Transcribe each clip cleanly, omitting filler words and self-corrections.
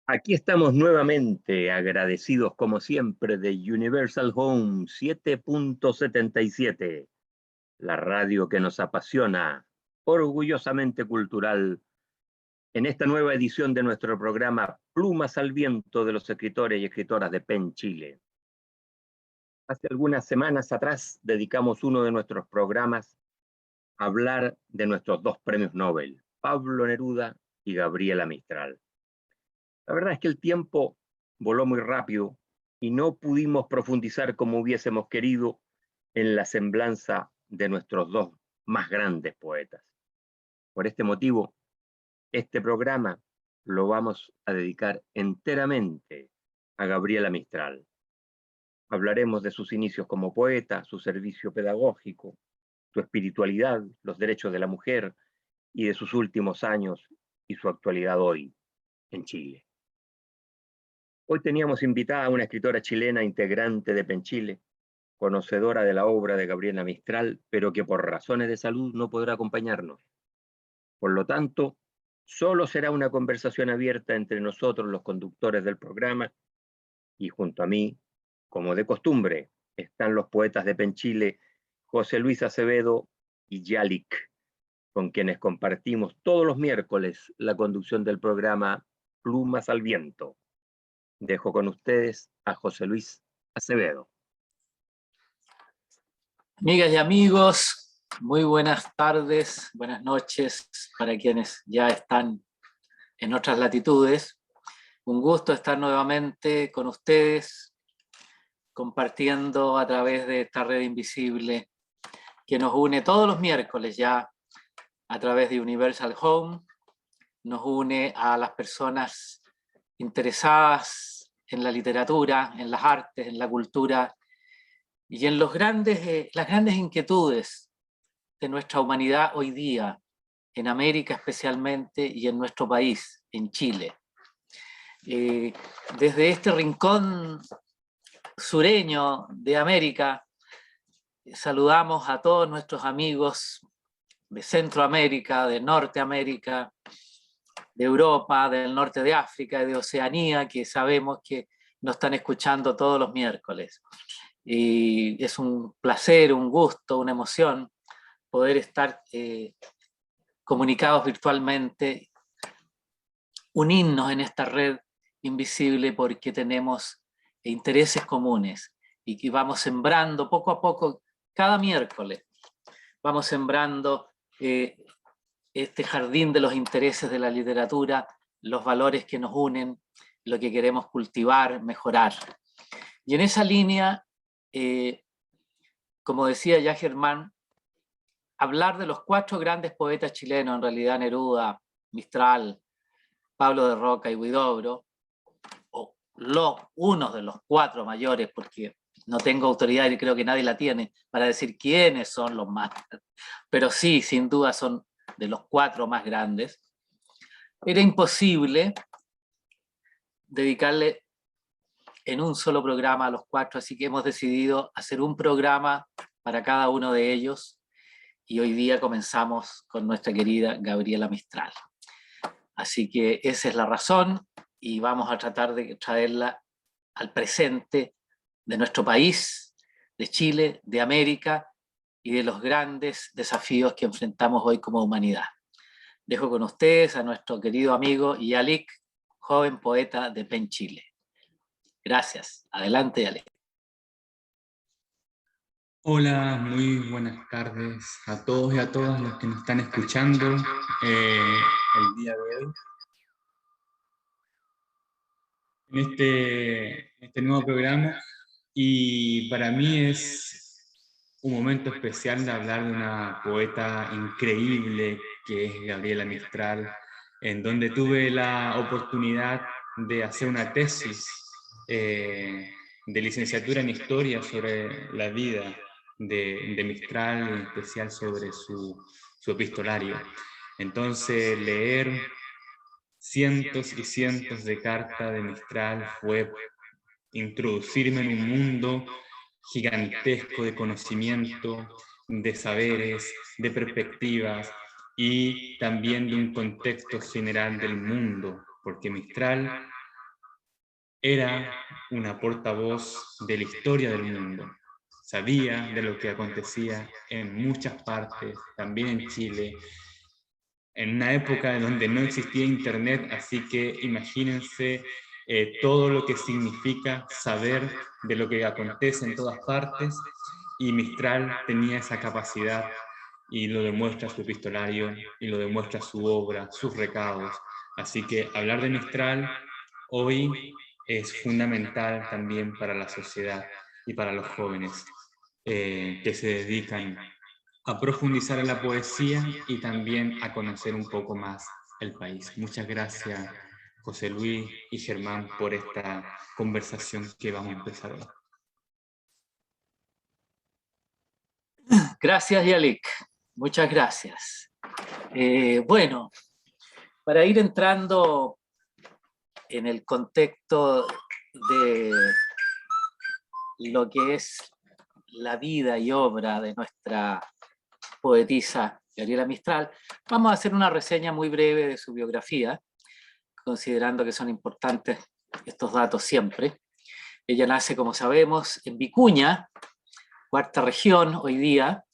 Aquí estamos nuevamente, agradecidos como siempre de Universal Home 7.77, la radio que nos apasiona, orgullosamente cultural, en esta nueva edición de nuestro programa Plumas al Viento de los escritores y escritoras de PEN Chile. Hace algunas semanas atrás dedicamos uno de nuestros programas a hablar de nuestros dos premios Nobel, Pablo Neruda y Gabriela Mistral. La verdad es que el tiempo voló muy rápido y no pudimos profundizar como hubiésemos querido en la semblanza de nuestros dos más grandes poetas. Por este motivo, este programa lo vamos a dedicar enteramente a Gabriela Mistral. Hablaremos de sus inicios como poeta, su servicio pedagógico, su espiritualidad, los derechos de la mujer y de sus últimos años y su actualidad hoy en Chile. Hoy teníamos invitada a una escritora chilena integrante de Penchile, conocedora de la obra de Gabriela Mistral, pero que por razones de salud no podrá acompañarnos. Por lo tanto, solo será una conversación abierta entre nosotros, los conductores del programa, y junto a mí, como de costumbre, están los poetas de Penchile, José Luis Acevedo y Yalik, con quienes compartimos todos los miércoles la conducción del programa Plumas al Viento. Dejo con ustedes a José Luis Acevedo. Amigas y amigos, muy buenas tardes, buenas noches para quienes ya están en otras latitudes. Un gusto estar nuevamente con ustedes, compartiendo a través de esta red invisible que nos une todos los miércoles ya a través de Universal Home, nos une a las personas interesadas en la literatura, en las artes, en la cultura y en las grandes inquietudes de nuestra humanidad hoy día, en América especialmente y en nuestro país, en Chile. Desde este rincón sureño de América, saludamos a todos nuestros amigos de Centroamérica, de Norteamérica, de Europa, del norte de África y de Oceanía, que sabemos que nos están escuchando todos los miércoles. Y es un placer, un gusto, una emoción poder estar comunicados virtualmente, unirnos en esta red invisible porque tenemos intereses comunes y que vamos sembrando poco a poco, cada miércoles, vamos sembrando este jardín de los intereses de la literatura, los valores que nos unen, lo que queremos cultivar, mejorar. Y en esa línea, como decía ya Germán, hablar de los 4 grandes poetas chilenos, en realidad Neruda, Mistral, Pablo de Roca y Huidobro, o unos de los 4 mayores, porque no tengo autoridad y creo que nadie la tiene para decir quiénes son los más, pero sí, sin duda son de los 4 más grandes. Era imposible dedicarle en un solo programa a los 4, así que hemos decidido hacer un programa para cada uno de ellos, y hoy día comenzamos con nuestra querida Gabriela Mistral. Así que esa es la razón, y vamos a tratar de traerla al presente de nuestro país, de Chile, de América, y de los grandes desafíos que enfrentamos hoy como humanidad. Dejo con ustedes a nuestro querido amigo Yalik, joven poeta de PEN Chile. Gracias. Adelante, Yalik. Hola, muy buenas tardes a todos y a todas los que nos están escuchando el día de hoy. En este nuevo programa, y para mí es un momento especial de hablar de una poeta increíble que es Gabriela Mistral, en donde tuve la oportunidad de hacer una tesis de licenciatura en Historia sobre la vida de Mistral, en especial sobre su epistolario. Entonces, leer cientos y cientos de cartas de Mistral fue introducirme en un mundo gigantesco de conocimiento, de saberes, de perspectivas y también de un contexto general del mundo, porque Mistral era una portavoz de la historia del mundo. Sabía de lo que acontecía en muchas partes, también en Chile, en una época en donde no existía internet, así que imagínense todo lo que significa saber de lo que acontece en todas partes, y Mistral tenía esa capacidad, y lo demuestra su epistolario, y lo demuestra su obra, sus recados. Así que hablar de Mistral hoy es fundamental también para la sociedad y para los jóvenes que se dedican a profundizar en la poesía y también a conocer un poco más el país. Muchas gracias, José Luis y Germán, por esta conversación que vamos a empezar hoy. Gracias, Yalik. Muchas gracias. Bueno, para ir entrando en el contexto de lo que es la vida y obra de nuestra poetisa Gabriela Mistral, vamos a hacer una reseña muy breve de su biografía, considerando que son importantes estos datos siempre. Ella nace, como sabemos, en Vicuña, cuarta región hoy día,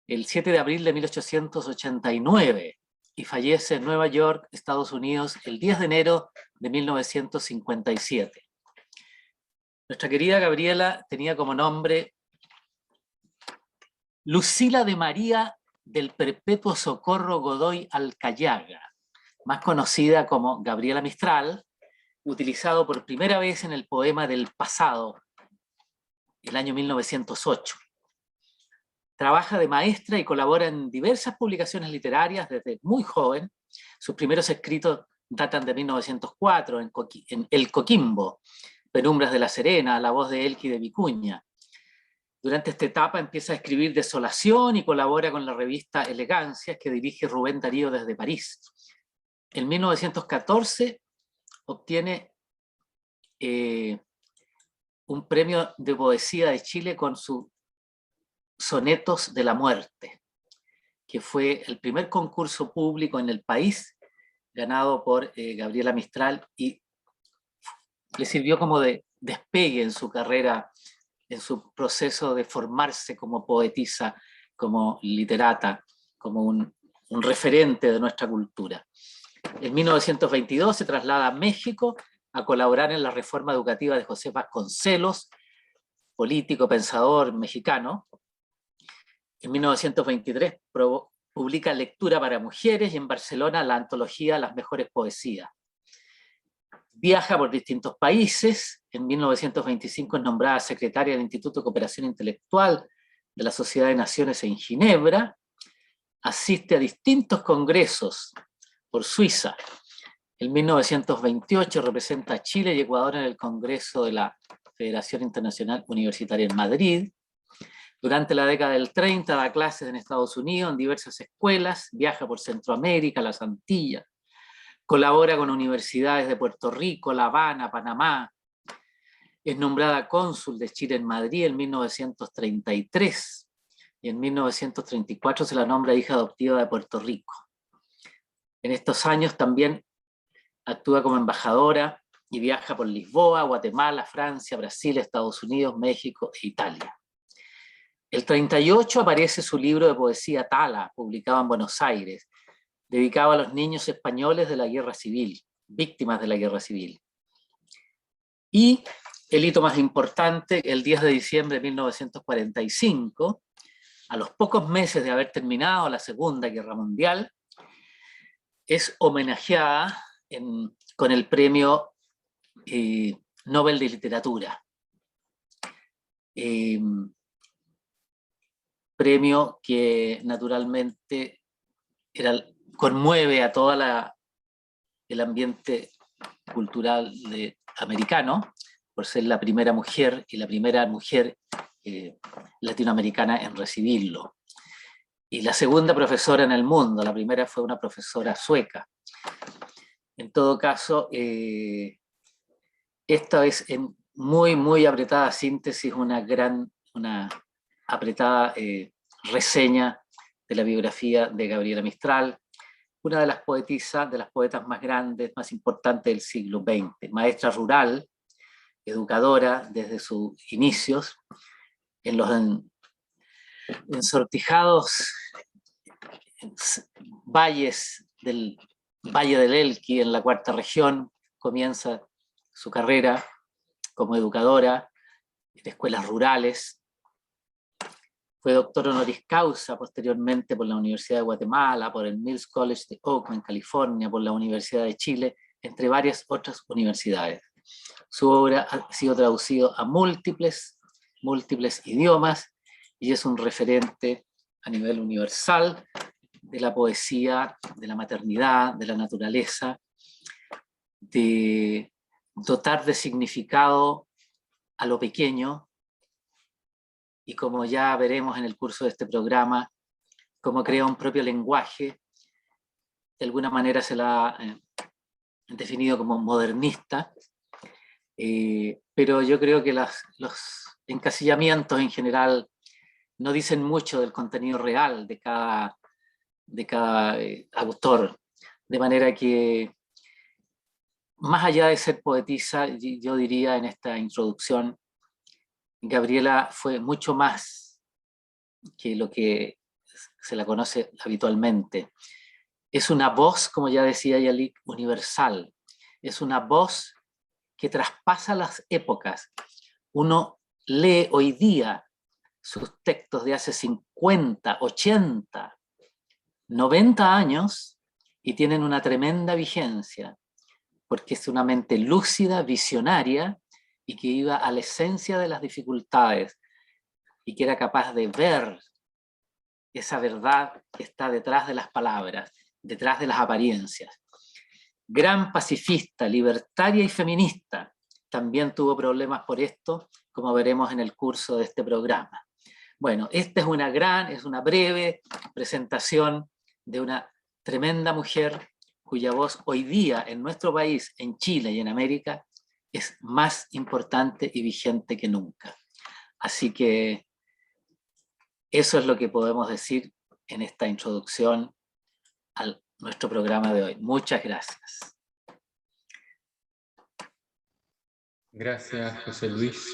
el 7 de abril de 1889, y fallece en Nueva York, Estados Unidos, el 10 de enero de 1957. Nuestra querida Gabriela tenía como nombre Lucila de María del Perpetuo Socorro Godoy Alcayaga, más conocida como Gabriela Mistral, utilizado por primera vez en el poema del pasado, el año 1908. Trabaja de maestra y colabora en diversas publicaciones literarias desde muy joven. Sus primeros escritos datan de 1904, en El Coquimbo, Penumbras de la Serena, La voz de Elqui de Vicuña. Durante esta etapa empieza a escribir Desolación y colabora con la revista Elegancias, que dirige Rubén Darío desde París. En 1914 obtiene un premio de poesía de Chile con sus Sonetos de la Muerte, que fue el primer concurso público en el país, ganado por Gabriela Mistral, y le sirvió como de despegue en su carrera, en su proceso de formarse como poetisa, como literata, como un referente de nuestra cultura. En 1922 se traslada a México a colaborar en la reforma educativa de José Vasconcelos, político, pensador mexicano. En 1923 publica Lectura para Mujeres, y en Barcelona la antología Las Mejores Poesías. Viaja por distintos países. En 1925 es nombrada secretaria del Instituto de Cooperación Intelectual de la Sociedad de Naciones en Ginebra. Asiste a distintos congresos por Suiza. En 1928 representa a Chile y Ecuador en el Congreso de la Federación Internacional Universitaria en Madrid. Durante la década del 30 da clases en Estados Unidos en diversas escuelas, viaja por Centroamérica, las Antillas, colabora con universidades de Puerto Rico, La Habana, Panamá. Es nombrada cónsul de Chile en Madrid en 1933 y en 1934 se la nombra hija adoptiva de Puerto Rico. En estos años también actúa como embajadora y viaja por Lisboa, Guatemala, Francia, Brasil, Estados Unidos, México e Italia. El 38 aparece su libro de poesía Tala, publicado en Buenos Aires, dedicado a los niños españoles de la Guerra Civil, víctimas de la Guerra Civil. Y el hito más importante, el 10 de diciembre de 1945, a los pocos meses de haber terminado la Segunda Guerra Mundial, es homenajeada con el premio Nobel de Literatura. Premio que naturalmente conmueve a todo el ambiente cultural americano, por ser la primera mujer y la primera mujer latinoamericana en recibirlo. Y la segunda profesora en el mundo, la primera fue una profesora sueca. En todo caso, esta es en muy apretada síntesis, una apretada reseña de la biografía de Gabriela Mistral. una de las poetisas, de las poetas más grandes, más importantes del siglo XX, maestra rural, educadora desde sus inicios, en los ensortijados valles del Valle del Elqui, en la cuarta región, comienza su carrera como educadora de escuelas rurales. Fue doctor honoris causa posteriormente por la Universidad de Guatemala, por el Mills College de Oakland, California, por la Universidad de Chile, entre varias otras universidades. Su obra ha sido traducida a múltiples idiomas y es un referente a nivel universal de la poesía, de la maternidad, de la naturaleza, de dotar de significado a lo pequeño, y como ya veremos en el curso de este programa, cómo crea un propio lenguaje. De alguna manera se la ha definido como modernista, pero yo creo que los encasillamientos en general no dicen mucho del contenido real de cada autor, de manera que, más allá de ser poetisa, yo diría en esta introducción, Gabriela fue mucho más que lo que se la conoce habitualmente. Es una voz, como ya decía Yalik, universal. Es una voz que traspasa las épocas. Uno lee hoy día sus textos de hace 50, 80, 90 años y tienen una tremenda vigencia, porque es una mente lúcida, visionaria, y que iba a la esencia de las dificultades, y que era capaz de ver esa verdad que está detrás de las palabras, detrás de las apariencias. Gran pacifista, libertaria y feminista, también tuvo problemas por esto, como veremos en el curso de este programa. Bueno, esta es una breve presentación de una tremenda mujer cuya voz hoy día en nuestro país, en Chile y en América, es más importante y vigente que nunca. Así que eso es lo que podemos decir en esta introducción a nuestro programa de hoy. Muchas gracias. Gracias, José Luis.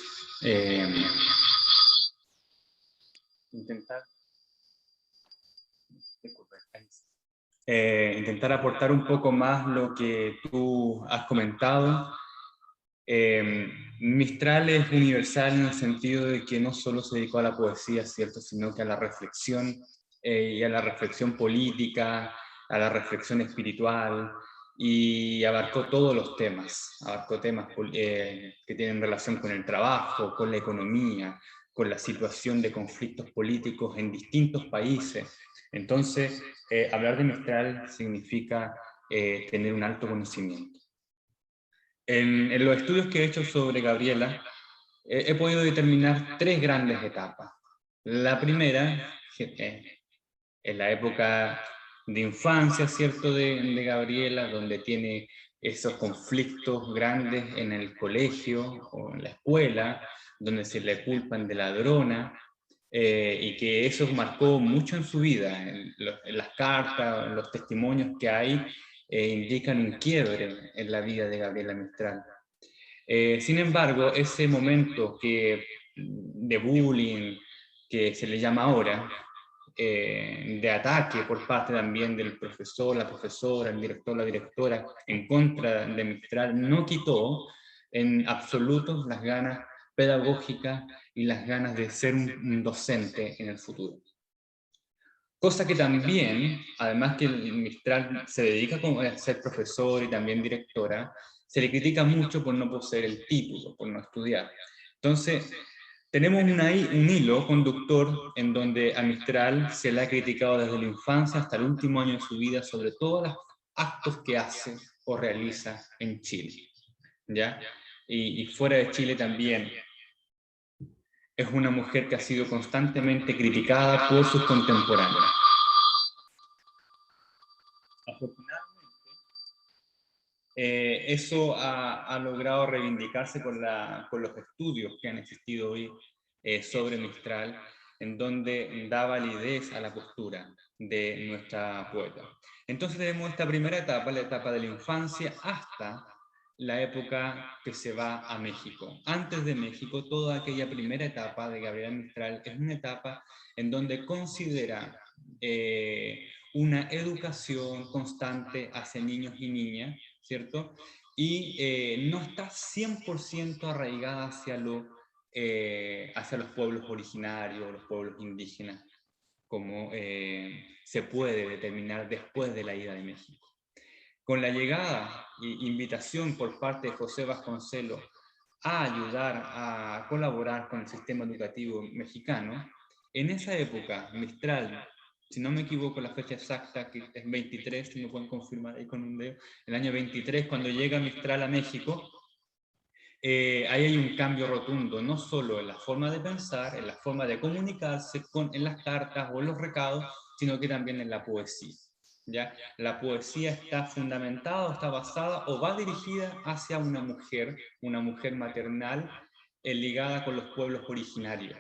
Intentar aportar un poco más lo que tú has comentado. Mistral es universal en el sentido de que no solo se dedicó a la poesía, ¿cierto?, sino que a la reflexión y a la reflexión política, a la reflexión espiritual, y abarcó todos los temas. Abarcó temas que tienen relación con el trabajo, con la economía, con la situación de conflictos políticos en distintos países. Entonces, hablar de Mistral significa tener un alto conocimiento. En los estudios que he hecho sobre Gabriela, he podido determinar tres grandes etapas. La primera, en la época de infancia, ¿cierto?, de Gabriela, donde tiene esos conflictos grandes en el colegio o en la escuela, donde se le culpan de ladrona, y que eso marcó mucho en su vida. En las cartas, en los testimonios que hay, indican un quiebre en la vida de Gabriela Mistral. Sin embargo, ese momento de bullying, que se le llama ahora, de ataque por parte también del profesor, la profesora, el director, la directora, en contra de Mistral, no quitó en absoluto las ganas pedagógicas y las ganas de ser un docente en el futuro. Cosa que también, además que Mistral se dedica a ser profesor y también directora, se le critica mucho por no poseer el título, por no estudiar. Entonces, tenemos un hilo conductor en donde a Mistral se le ha criticado desde la infancia hasta el último año de su vida sobre todos los actos que hace o realiza en Chile, ¿ya? Y fuera de Chile también. Es una mujer que ha sido constantemente criticada por sus contemporáneos. Afortunadamente, eso ha logrado reivindicarse con los estudios que han existido hoy sobre Mistral, en donde da validez a la postura de nuestra poeta. Entonces tenemos esta primera etapa, la etapa de la infancia, hasta la época que se va a México. Antes de México, toda aquella primera etapa de Gabriela Mistral es una etapa en donde considera una educación constante hacia niños y niñas, ¿cierto? Y no está 100% arraigada hacia los pueblos originarios, los pueblos indígenas, como se puede determinar después de la ida de México. Con la llegada e invitación por parte de José Vasconcelos a ayudar a colaborar con el sistema educativo mexicano, en esa época, Mistral, si no me equivoco la fecha exacta, que es 23, si me pueden confirmar ahí con un dedo, el año 23, cuando llega Mistral a México, ahí hay un cambio rotundo, no solo en la forma de pensar, en la forma de comunicarse en las cartas o en los recados, sino que también en la poesía. ¿Ya? La poesía está fundamentada, está basada o va dirigida hacia una mujer maternal ligada con los pueblos originarios.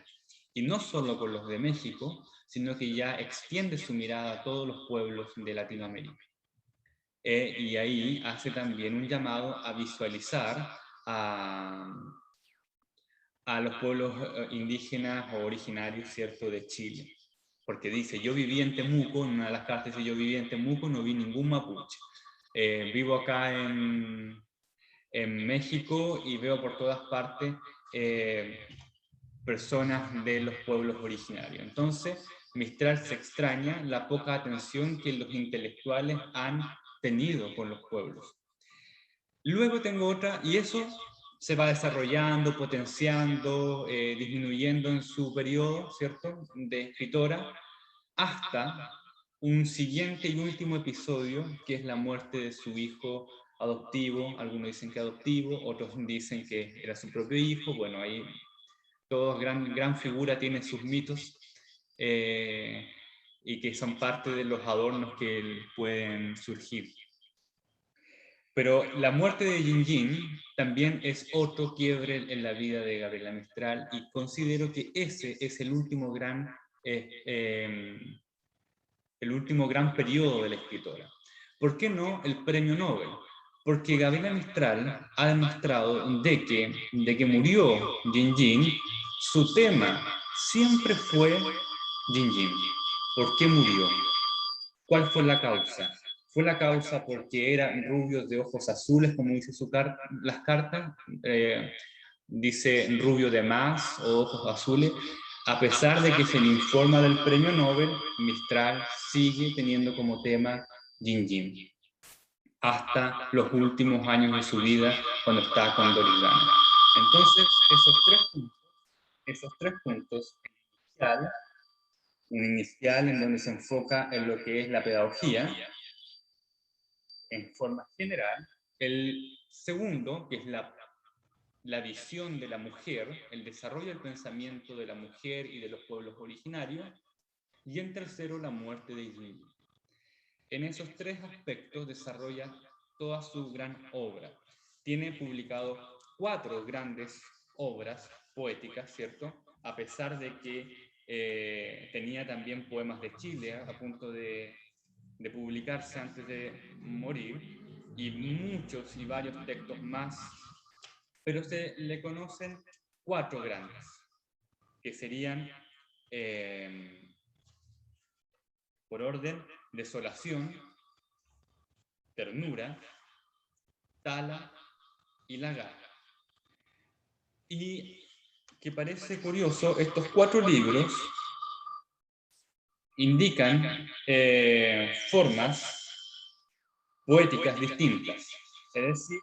Y no solo con los de México, sino que ya extiende su mirada a todos los pueblos de Latinoamérica. Y ahí hace también un llamado a visualizar a los pueblos indígenas o originarios, ¿cierto?, de Chile. Porque dice, yo viví en Temuco, en una de las cartas dice, yo viví en Temuco, no vi ningún mapuche. Vivo acá en México y veo por todas partes personas de los pueblos originarios. Entonces, Mistral se extraña la poca atención que los intelectuales han tenido con los pueblos. Luego tengo otra, y eso se va desarrollando, potenciando, disminuyendo en su periodo, ¿cierto?, de escritora, hasta un siguiente y último episodio, que es la muerte de su hijo adoptivo. Algunos dicen que adoptivo, otros dicen que era su propio hijo. Bueno, ahí todos, gran figura tiene sus mitos, y que son parte de los adornos que pueden surgir. Pero la muerte de Yin también es otro quiebre en la vida de Gabriela Mistral, y considero que ese es el último gran periodo de la escritora. ¿Por qué no el premio Nobel? Porque Gabriela Mistral ha demostrado de que murió Yin, su tema siempre fue Yin. ¿Por qué murió? ¿Cuál fue la causa? Fue la causa porque eran rubios de ojos azules, como dice las cartas, dice rubio de más o ojos azules. A pesar de que se le informa del premio Nobel, Mistral sigue teniendo como tema Yin, hasta los últimos años de su vida, cuando está con Doris Dana. Entonces, esos tres puntos, un inicial en donde se enfoca en lo que es la pedagogía, en forma general. El segundo, que es la visión de la mujer, el desarrollo del pensamiento de la mujer y de los pueblos originarios. Y en tercero, la muerte de Yin. En esos tres aspectos desarrolla toda su gran obra. Tiene publicado 4 grandes obras poéticas, ¿cierto? A pesar de que tenía también poemas de Chile a punto de publicarse antes de morir, y muchos y varios textos más, pero se le conocen 4 grandes, que serían, por orden, Desolación, Ternura, Tala y Lagar. Y que parece curioso, estos 4 libros indican formas poéticas distintas, es decir,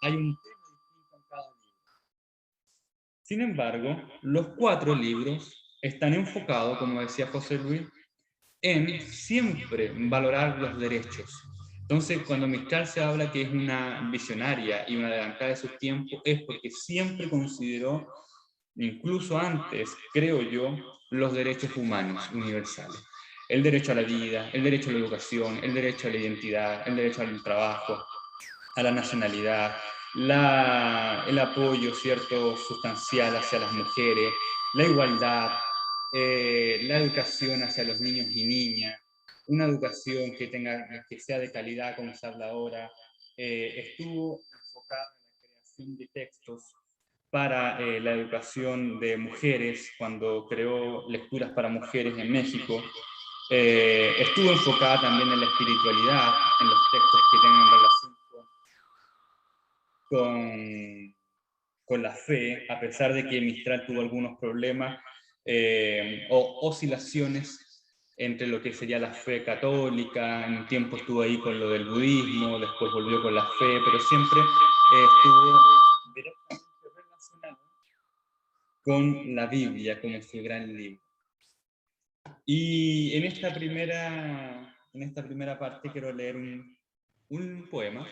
hay un tema distinto en cada libro. Sin embargo, los 4 libros están enfocados, como decía José Luis, en siempre valorar los derechos. Entonces, cuando Mistral se habla que es una visionaria y una adelantada de sus tiempos, es porque siempre consideró, incluso antes, creo yo, los derechos humanos universales. El derecho a la vida, el derecho a la educación, el derecho a la identidad, el derecho al trabajo, a la nacionalidad, el apoyo, ¿cierto?, sustancial hacia las mujeres, la igualdad, la educación hacia los niños y niñas, una educación que sea de calidad, como se habla ahora. Estuvo enfocada en la creación de textos para la educación de mujeres, cuando creó Lecturas para Mujeres en México. Estuvo enfocada también en la espiritualidad, en los textos que tengan relación con la fe, a pesar de que Mistral tuvo algunos problemas o oscilaciones entre lo que sería la fe católica. En un tiempo estuvo ahí con lo del budismo, después volvió con la fe, pero siempre estuvo directamente relacionado con la Biblia como su gran libro. Y en esta primera parte quiero leer un poema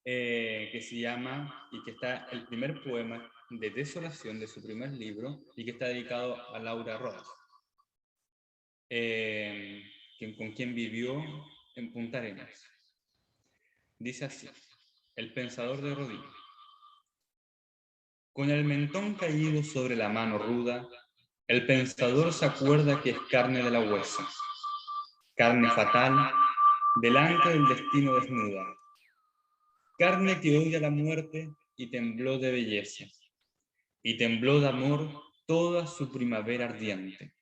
que se llama, y que está el primer poema de Desolación de su primer libro, y que está dedicado a Laura Rodas, con quien vivió en Punta Arenas. Dice así: El pensador de Rodin. Con el mentón caído sobre la mano ruda, el pensador se acuerda que es carne de la huesa, carne fatal, delante del destino desnuda, carne que odia la muerte y tembló de belleza, y tembló de amor toda su primavera ardiente.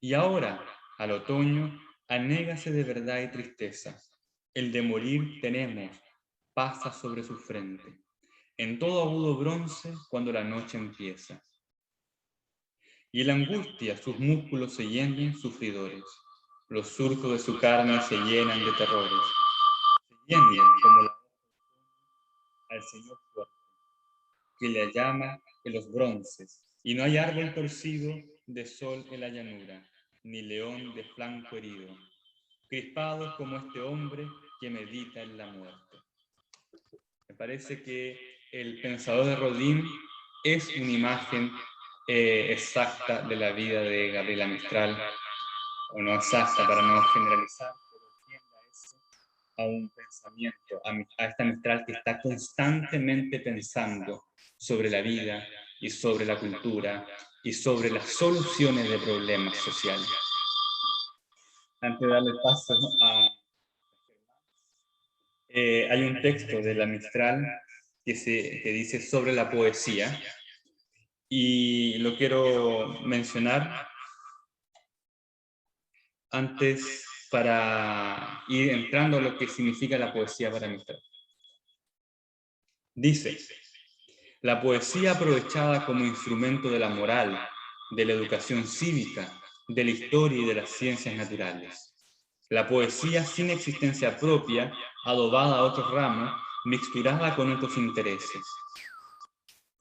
Y ahora, al otoño, anégase de verdad y tristeza. El de morir tenemos, pasa sobre su frente, en todo agudo bronce cuando la noche empieza. Y en la angustia sus músculos se llenan sufridores, los surcos de su carne se llenan de terrores, se llenan como la al Señor fuerte, que le llama en los bronces, y no hay árbol torcido de sol en la llanura, ni león de flanco herido, crispados como este hombre que medita en la muerte. Me parece que el pensador de Rodin es una imagen exacta de la vida de Gabriela Mistral, o no exacta para no generalizar, pero tiende a eso, a un pensamiento, a esta Mistral que está constantemente pensando sobre la vida y sobre la cultura y sobre las soluciones de problemas sociales. Antes de darle paso hay un texto de la Mistral que dice sobre la poesía, y lo quiero mencionar antes para ir entrando a lo que significa la poesía para Mistral. Dice: la poesía aprovechada como instrumento de la moral, de la educación cívica, de la historia y de las ciencias naturales. La poesía sin existencia propia, adobada a otros ramos, mixturada con otros intereses.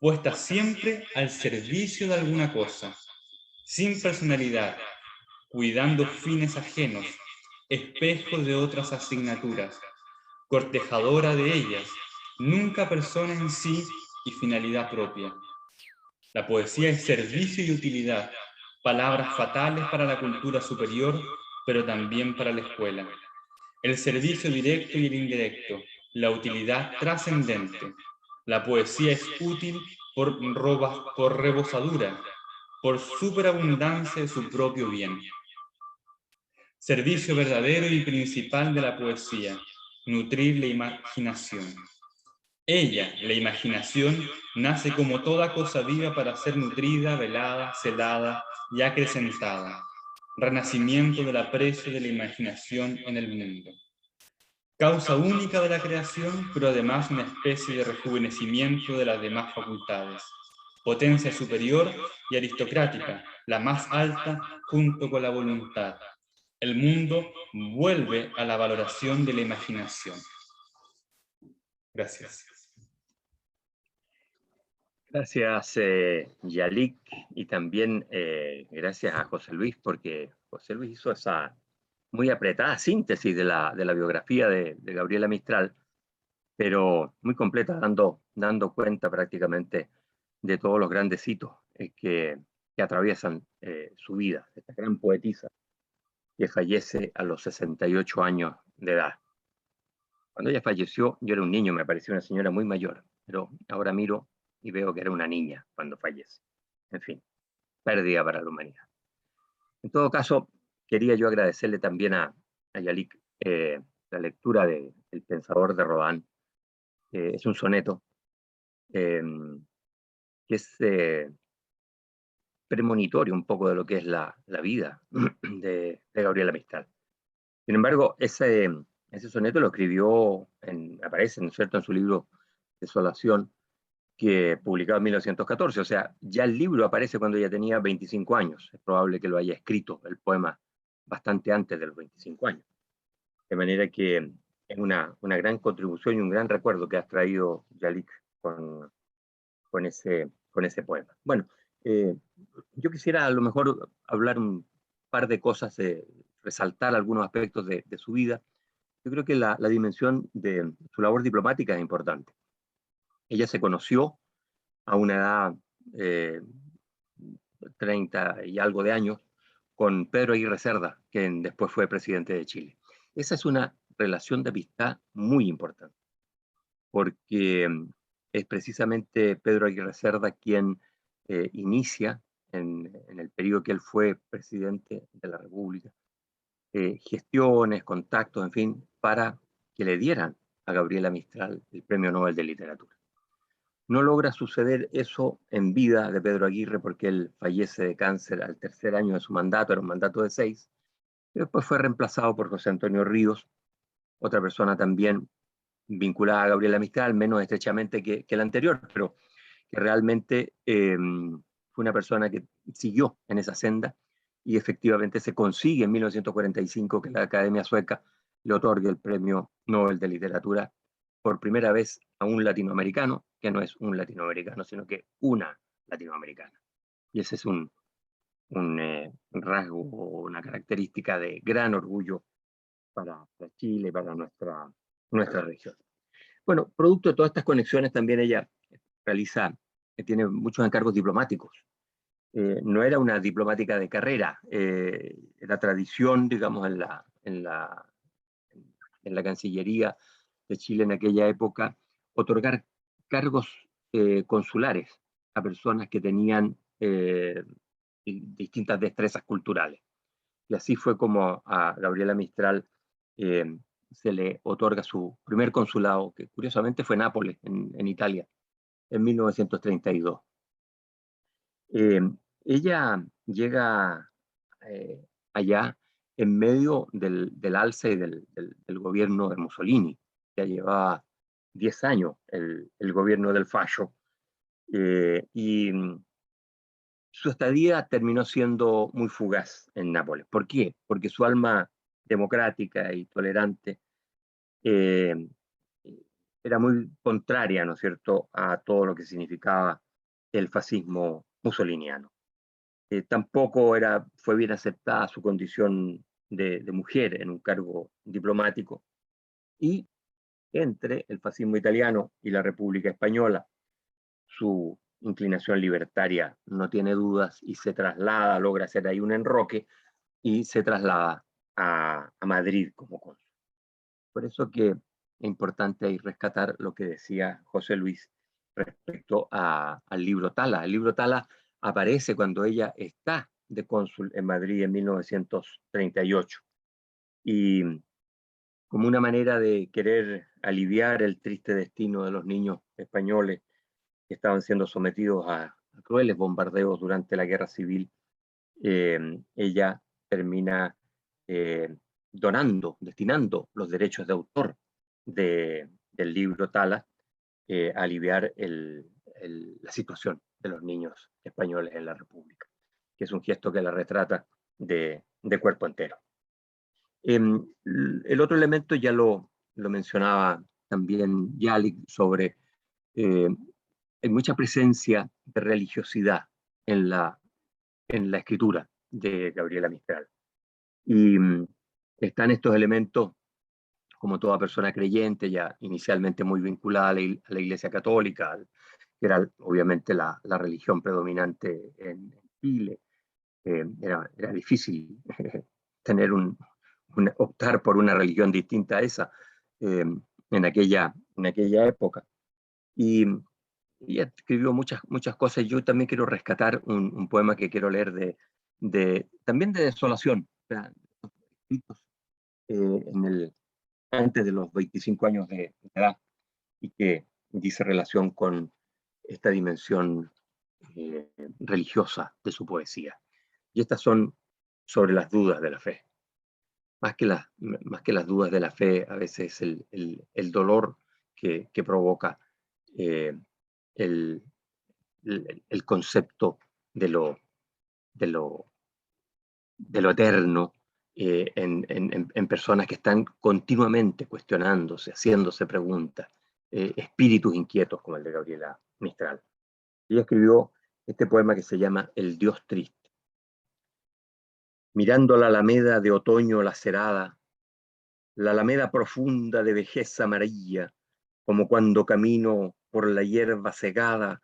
Puesta siempre al servicio de alguna cosa, sin personalidad, cuidando fines ajenos, espejo de otras asignaturas, cortejadora de ellas, nunca persona en sí y finalidad propia. La poesía es servicio y utilidad, palabras fatales para la cultura superior, pero también para la escuela. El servicio directo y el indirecto, la utilidad trascendente. La poesía es útil por rebosadura, por superabundancia de su propio bien. Servicio verdadero y principal de la poesía, nutrir la imaginación. Ella, la imaginación, nace como toda cosa viva para ser nutrida, velada, celada y acrecentada. Renacimiento del aprecio de la imaginación en el mundo. Causa única de la creación, pero además una especie de rejuvenecimiento de las demás facultades. Potencia superior y aristocrática, la más alta junto con la voluntad. El mundo vuelve a la valoración de la imaginación. Gracias. Gracias, Yalik, y también gracias a José Luis, porque José Luis hizo esa muy apretada síntesis de la biografía de Gabriela Mistral, pero muy completa, dando cuenta prácticamente de todos los grandes hitos que atraviesan su vida, esta gran poetisa que fallece a los 68 años de edad. Cuando ella falleció, yo era un niño, me pareció una señora muy mayor, pero ahora miro y veo que era una niña cuando fallece. En fin, pérdida para la humanidad. En todo caso, quería yo agradecerle también a Yalik la lectura de El Pensador de Rodin. Es un soneto que es premonitorio un poco de lo que es la vida de Gabriela Mistral. Sin embargo, ese soneto lo escribió, aparece, ¿no es cierto?, en su libro Desolación, que publicado en 1914, o sea, ya el libro aparece cuando ella tenía 25 años, es probable que lo haya escrito, el poema, bastante antes de los 25 años. De manera que es una gran contribución y un gran recuerdo que has traído, Yalik, con ese poema. Bueno, yo quisiera a lo mejor hablar un par de cosas, resaltar algunos aspectos de su vida. Yo creo que la dimensión de su labor diplomática es importante. Ella se conoció a una edad 30 y algo de años con Pedro Aguirre Cerda, quien después fue presidente de Chile. Esa es una relación de amistad muy importante, porque es precisamente Pedro Aguirre Cerda quien inicia en el periodo que él fue presidente de la República, gestiones, contactos, en fin, para que le dieran a Gabriela Mistral el Premio Nobel de Literatura. No logra suceder eso en vida de Pedro Aguirre porque él fallece de cáncer al tercer año de su mandato, era un mandato de 6, y después fue reemplazado por José Antonio Ríos, otra persona también vinculada a Gabriela Mistral, menos estrechamente que el anterior, pero que realmente fue una persona que siguió en esa senda y efectivamente se consigue en 1945 que la Academia Sueca le otorgue el Premio Nobel de Literatura por primera vez a un latinoamericano, que no es un latinoamericano, sino que una latinoamericana. Y ese es un rasgo, una característica de gran orgullo para Chile, para nuestra región. Bueno, producto de todas estas conexiones también ella tiene muchos encargos diplomáticos. No era una diplomática de carrera, era tradición, digamos, en la Cancillería de Chile en aquella época, otorgar cargos consulares a personas que tenían distintas destrezas culturales. Y así fue como a Gabriela Mistral se le otorga su primer consulado, que curiosamente fue Nápoles, en Italia, en 1932. Ella llega allá en medio del alce del gobierno de Mussolini. Ya llevaba 10 años el gobierno del Fascio, y su estadía terminó siendo muy fugaz en Nápoles. ¿Por qué? Porque su alma democrática y tolerante era muy contraria, ¿no es cierto?, a todo lo que significaba el fascismo mussoliniano. Tampoco fue bien aceptada su condición de mujer en un cargo diplomático, y entre el fascismo italiano y la República Española, su inclinación libertaria no tiene dudas y se traslada, logra hacer ahí un enroque y se traslada a Madrid como cónsul. Por eso que es importante ahí rescatar lo que decía José Luis respecto al libro Tala. El libro Tala aparece cuando ella está de cónsul en Madrid en 1938. Y como una manera de querer aliviar el triste destino de los niños españoles que estaban siendo sometidos a crueles bombardeos durante la Guerra Civil, ella termina destinando los derechos de autor del libro Tala a aliviar la situación de los niños españoles en la República, que es un gesto que la retrata de cuerpo entero. El otro elemento ya lo mencionaba también Yalik sobre hay mucha presencia de religiosidad en la escritura de Gabriela Mistral. Y están estos elementos, como toda persona creyente, ya inicialmente muy vinculada a la Iglesia Católica, que era obviamente la religión predominante en Chile. Era difícil tener optar por una religión distinta a esa en aquella época. Y ella escribió muchas cosas. Yo también quiero rescatar un poema que quiero leer también de desolación, o sea, escritos antes de los 25 años de edad, y que dice relación con esta dimensión religiosa de su poesía. Y estas son sobre las dudas de la fe. Más que las dudas de la fe, a veces el dolor que provoca el, el concepto de lo eterno en personas que están continuamente cuestionándose, haciéndose preguntas, espíritus inquietos como el de Gabriela Mistral. Ella escribió este poema que se llama El Dios Triste. Mirando la alameda de otoño lacerada, la alameda profunda de vejez amarilla, como cuando camino por la hierba cegada,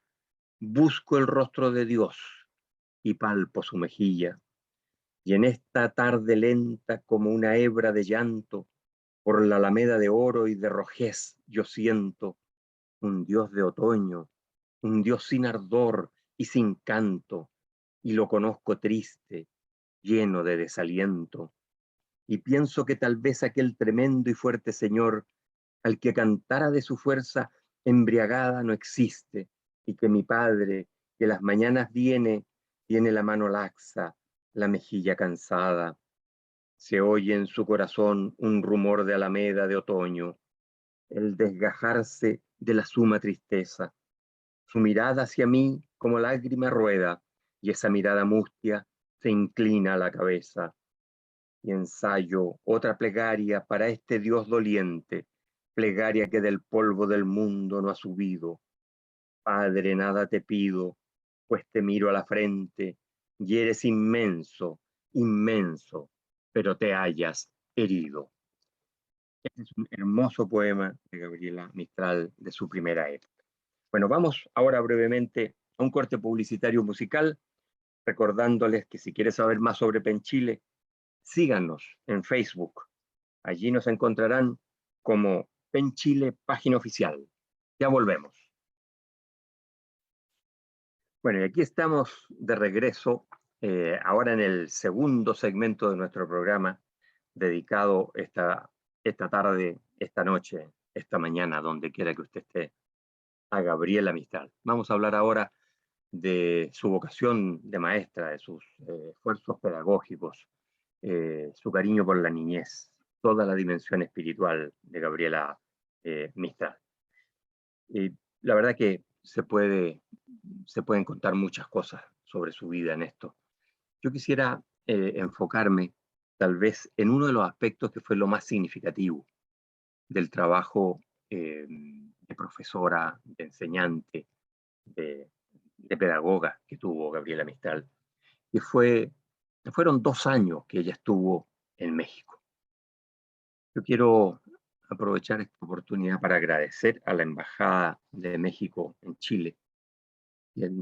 busco el rostro de Dios y palpo su mejilla. Y en esta tarde lenta como una hebra de llanto, por la alameda de oro y de rojez yo siento un Dios de otoño, un Dios sin ardor y sin canto, y lo conozco triste, lleno de desaliento. Y pienso que tal vez aquel tremendo y fuerte Señor, al que cantara de su fuerza embriagada, no existe, y que mi Padre, que las mañanas tiene la mano laxa, la mejilla cansada. Se oye en su corazón un rumor de alameda de otoño, el desgajarse de la suma tristeza. Su mirada hacia mí como lágrima rueda, y esa mirada mustia se inclina a la cabeza. Y ensayo otra plegaria para este Dios doliente, plegaria que del polvo del mundo no ha subido. Padre, nada te pido, pues te miro a la frente, y eres inmenso, inmenso, pero te hayas herido. Este es un hermoso poema de Gabriela Mistral de su primera época. Bueno, vamos ahora brevemente a un corte publicitario musical, recordándoles que si quieres saber más sobre Penchile, síganos en Facebook. Allí nos encontrarán como Penchile Página Oficial. Ya volvemos. Bueno, y aquí estamos de regreso, ahora en el segundo segmento de nuestro programa, dedicado esta tarde, esta noche, esta mañana, donde quiera que usted esté, a Gabriela Mistral. Vamos a hablar ahora de su vocación de maestra, de sus esfuerzos pedagógicos, su cariño por la niñez, toda la dimensión espiritual de Gabriela Mistral. Y la verdad que se pueden contar muchas cosas sobre su vida en esto. Yo quisiera enfocarme tal vez en uno de los aspectos que fue lo más significativo del trabajo de profesora, de enseñante, de pedagoga que tuvo Gabriela Mistral, que fueron 2 años que ella estuvo en México. Yo quiero aprovechar esta oportunidad para agradecer a la Embajada de México en Chile, quien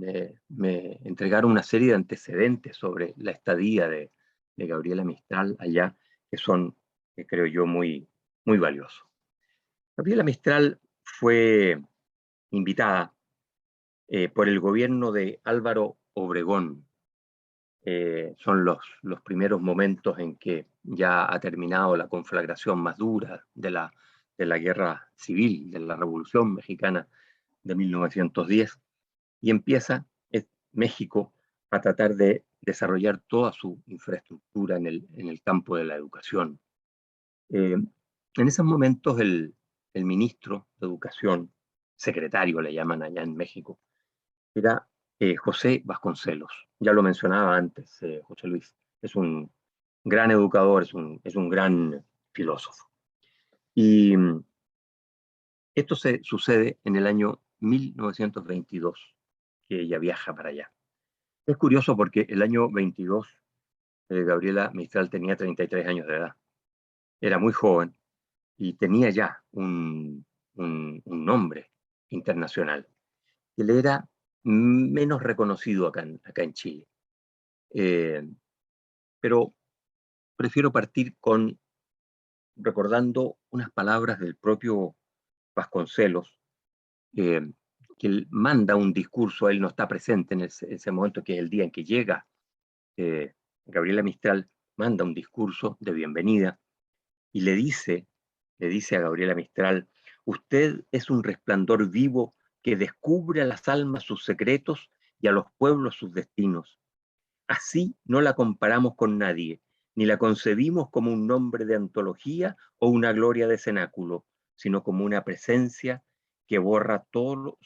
me entregaron una serie de antecedentes sobre la estadía de Gabriela Mistral allá, que son, creo yo, muy, muy valiosos. Gabriela Mistral fue invitada por el gobierno de Álvaro Obregón. Son los primeros momentos en que ya ha terminado la conflagración más dura de la guerra civil, de la Revolución Mexicana de 1910, y empieza México a tratar de desarrollar toda su infraestructura en el campo de la educación. En esos momentos el ministro de Educación, secretario le llaman allá en México, era José Vasconcelos. Ya lo mencionaba antes, José Luis. Es un gran educador, es un gran filósofo. Y esto sucede en el año 1922, que ella viaja para allá. Es curioso porque el año 22, Gabriela Mistral tenía 33 años de edad. Era muy joven y tenía ya un nombre internacional. Él era menos reconocido acá en Chile. Pero prefiero partir recordando unas palabras del propio Vasconcelos, que que él manda un discurso, él no está presente en ese momento, que es el día en que llega Gabriela Mistral, manda un discurso de bienvenida y le dice a Gabriela Mistral: usted es un resplandor vivo que descubre a las almas sus secretos y a los pueblos sus destinos. Así no la comparamos con nadie, ni la concebimos como un nombre de antología o una gloria de cenáculo, sino como una presencia que borra todo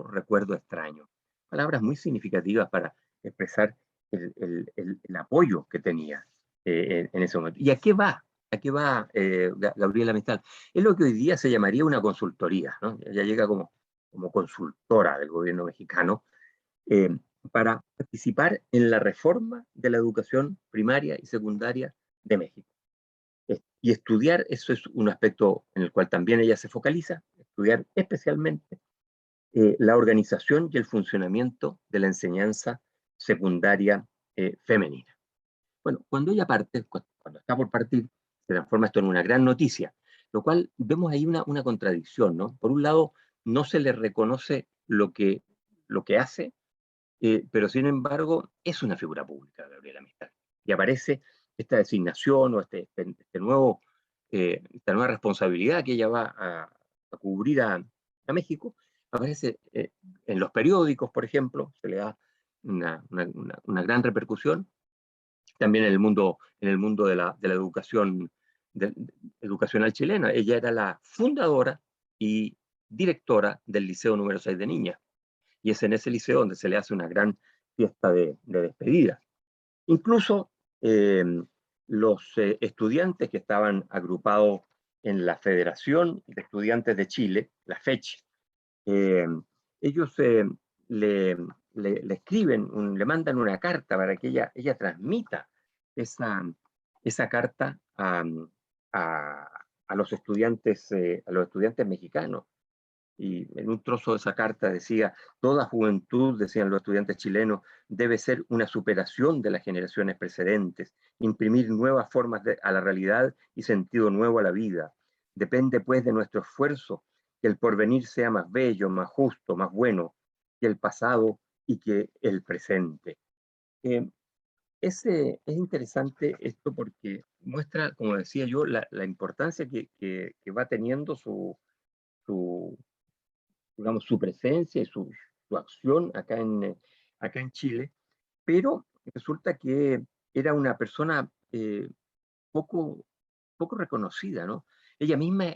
recuerdo extraño. Palabras muy significativas para expresar el apoyo que tenía en ese momento. ¿Y a qué va? ¿A qué va Gabriela Mistral? Es lo que hoy día se llamaría una consultoría, ¿no? Ella llega como consultora del gobierno mexicano, eh, para participar en la reforma de la educación primaria y secundaria de México. Y estudiar, eso es un aspecto en el cual también ella se focaliza, estudiar especialmente la organización y el funcionamiento de la enseñanza secundaria femenina. Bueno, cuando ella parte, cuando está por partir, se transforma esto en una gran noticia, lo cual vemos ahí una contradicción, ¿no? Por un lado, no se le reconoce lo que hace, pero sin embargo es una figura pública, Gabriela Mistral. Y aparece esta designación o esta nueva responsabilidad que ella va a cubrir a México, aparece en los periódicos, por ejemplo, se le da una gran repercusión. También en el mundo de la educación educacional chilena. Ella era la fundadora y directora del Liceo número 6 de Niñas. Y es en ese liceo donde se le hace una gran fiesta de despedida. Incluso los estudiantes que estaban agrupados en la Federación de Estudiantes de Chile, la FECH, ellos le escriben, le mandan una carta para que ella transmita esa carta a los estudiantes mexicanos. Y en un trozo de esa carta decía: toda juventud, decían los estudiantes chilenos, debe ser una superación de las generaciones precedentes, imprimir nuevas formas a la realidad y sentido nuevo a la vida. Depende pues de nuestro esfuerzo que el porvenir sea más bello, más justo, más bueno que el pasado y que el presente. Es interesante esto porque muestra, como decía yo, la importancia que va teniendo digamos, su presencia y su acción acá en Chile, pero resulta que era una persona poco, poco reconocida, ¿no? Ella misma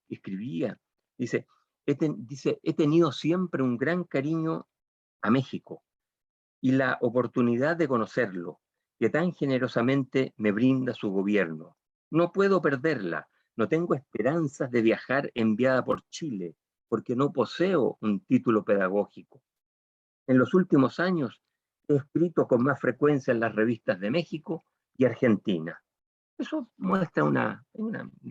escribía, dice, he tenido siempre un gran cariño a México y la oportunidad de conocerlo, que tan generosamente me brinda su gobierno. No puedo perderla, no tengo esperanzas de viajar enviada por Chile, porque no poseo un título pedagógico. En los últimos años he escrito con más frecuencia en las revistas de México y Argentina. Eso muestra un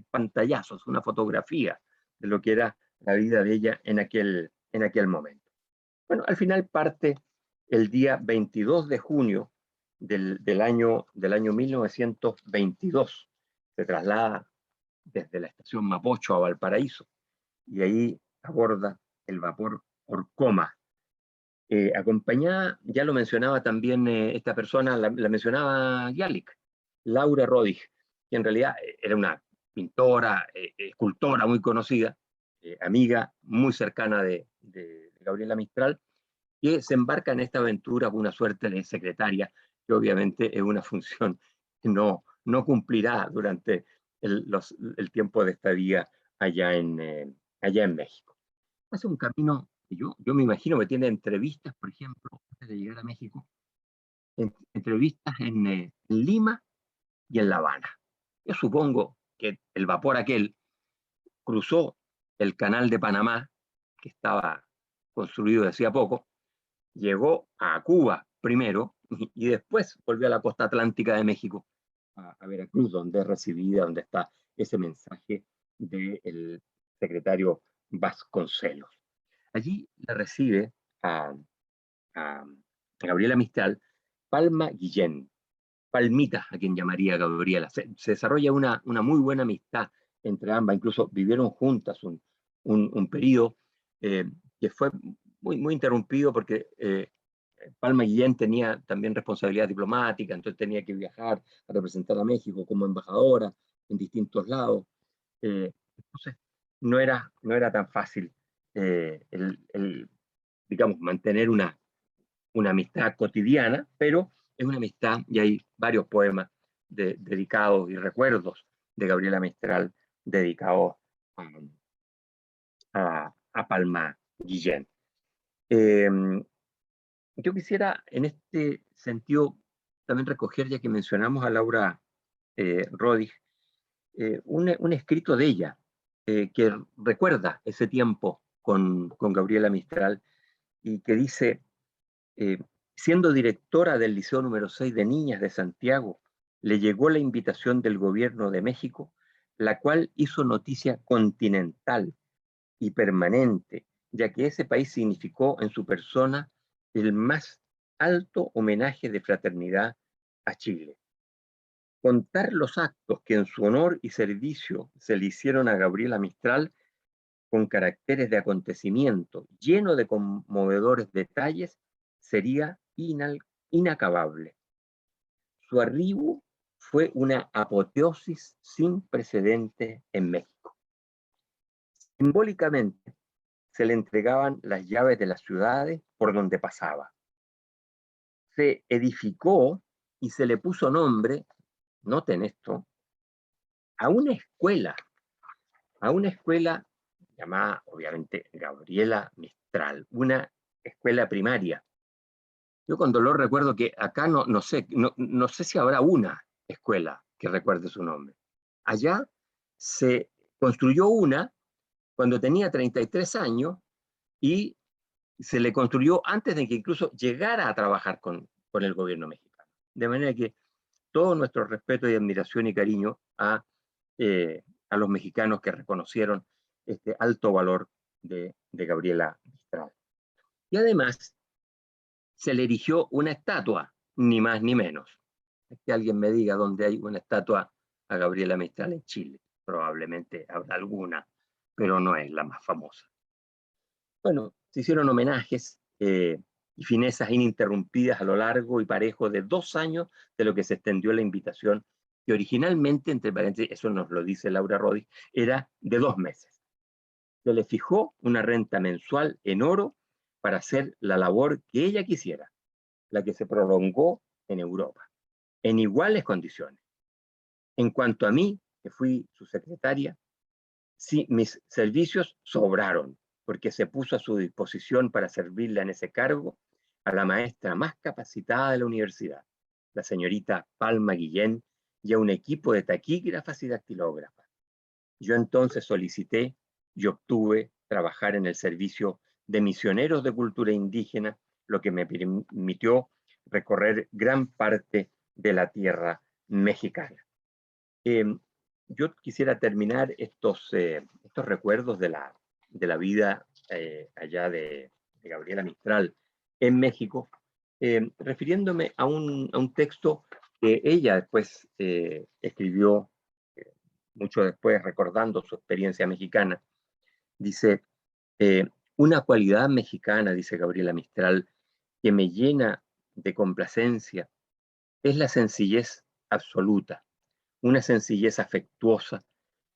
pantallazo, una fotografía de lo que era la vida de ella en aquel momento. Bueno, al final parte el día 22 de junio del año 1922. Se traslada desde la estación Mapocho a Valparaíso y ahí aborda el vapor Orcoma. Acompañada, ya lo mencionaba también esta persona, la mencionaba Yalik, Laura Rodig, que en realidad era una pintora, escultora muy conocida, amiga muy cercana de Gabriela Mistral, que se embarca en esta aventura con una suerte de secretaria, que obviamente es una función que no cumplirá durante el tiempo de estadía allá en México. Hace un camino que yo me imagino que tiene entrevistas, por ejemplo, antes de llegar a México, entrevistas en Lima y en La Habana. Yo supongo que el vapor aquel cruzó el canal de Panamá, que estaba construido de hacía poco, llegó a Cuba primero y después volvió a la costa atlántica de México, a Veracruz, donde es recibida, donde está ese mensaje del secretario Vasconcelos. Allí la recibe a Gabriela Mistral Palma Guillén, Palmita, a quien llamaría Gabriela. Se desarrolla una muy buena amistad entre ambas, incluso vivieron juntas un periodo, que fue muy interrumpido porque Palma Guillén tenía también responsabilidad diplomática, entonces tenía que viajar a representar a México como embajadora en distintos lados. Entonces, no era tan fácil digamos, mantener una amistad cotidiana, pero es una amistad, y hay varios poemas dedicados y recuerdos de Gabriela Mistral dedicados a Palma Guillén. Yo quisiera en este sentido también recoger, ya que mencionamos a Laura Rodig, un escrito de ella que recuerda ese tiempo con Gabriela Mistral y que dice, siendo directora del Liceo número 6 de Niñas de Santiago, le llegó la invitación del gobierno de México, la cual hizo noticia continental y permanente, ya que ese país significó en su persona el más alto homenaje de fraternidad a Chile. Contar los actos que en su honor y servicio se le hicieron a Gabriela Mistral con caracteres de acontecimiento lleno de conmovedores detalles sería inacabable. Su arribo fue una apoteosis sin precedentes en México. Simbólicamente, se le entregaban las llaves de las ciudades por donde pasaba. Se edificó y se le puso nombre, noten esto, a una escuela llamada, obviamente, Gabriela Mistral, una escuela primaria. Yo con dolor recuerdo que acá no sé si habrá una escuela que recuerde su nombre. Allá se construyó una cuando tenía 33 años y se le construyó antes de que incluso llegara a trabajar con el gobierno mexicano. De manera que todo nuestro respeto y admiración y cariño a los mexicanos que reconocieron este alto valor de Gabriela Mistral. Y además se le erigió una estatua, ni más ni menos. Es que alguien me diga dónde hay una estatua a Gabriela Mistral en Chile. Probablemente habrá alguna, pero no es la más famosa. Bueno, se hicieron homenajes y finezas ininterrumpidas a lo largo y parejo de 2 años de lo que se extendió la invitación, que originalmente, entre paréntesis, eso nos lo dice Laura Rodig, era de 2 meses. Se le fijó una renta mensual en oro para hacer la labor que ella quisiera, la que se prolongó en Europa, en iguales condiciones. En cuanto a mí, que fui su secretaria, sí, mis servicios sobraron, porque se puso a su disposición para servirla en ese cargo a la maestra más capacitada de la universidad, la señorita Palma Guillén, y a un equipo de taquígrafas y dactilógrafas. Yo entonces solicité y obtuve trabajar en el servicio de misioneros de cultura indígena, lo que me permitió recorrer gran parte de la tierra mexicana. Yo quisiera terminar estos recuerdos de la vida allá de Gabriela Mistral en México, refiriéndome a un texto que ella después escribió mucho después, recordando su experiencia mexicana. Dice, una cualidad mexicana, dice Gabriela Mistral, que me llena de complacencia, es la sencillez absoluta, una sencillez afectuosa,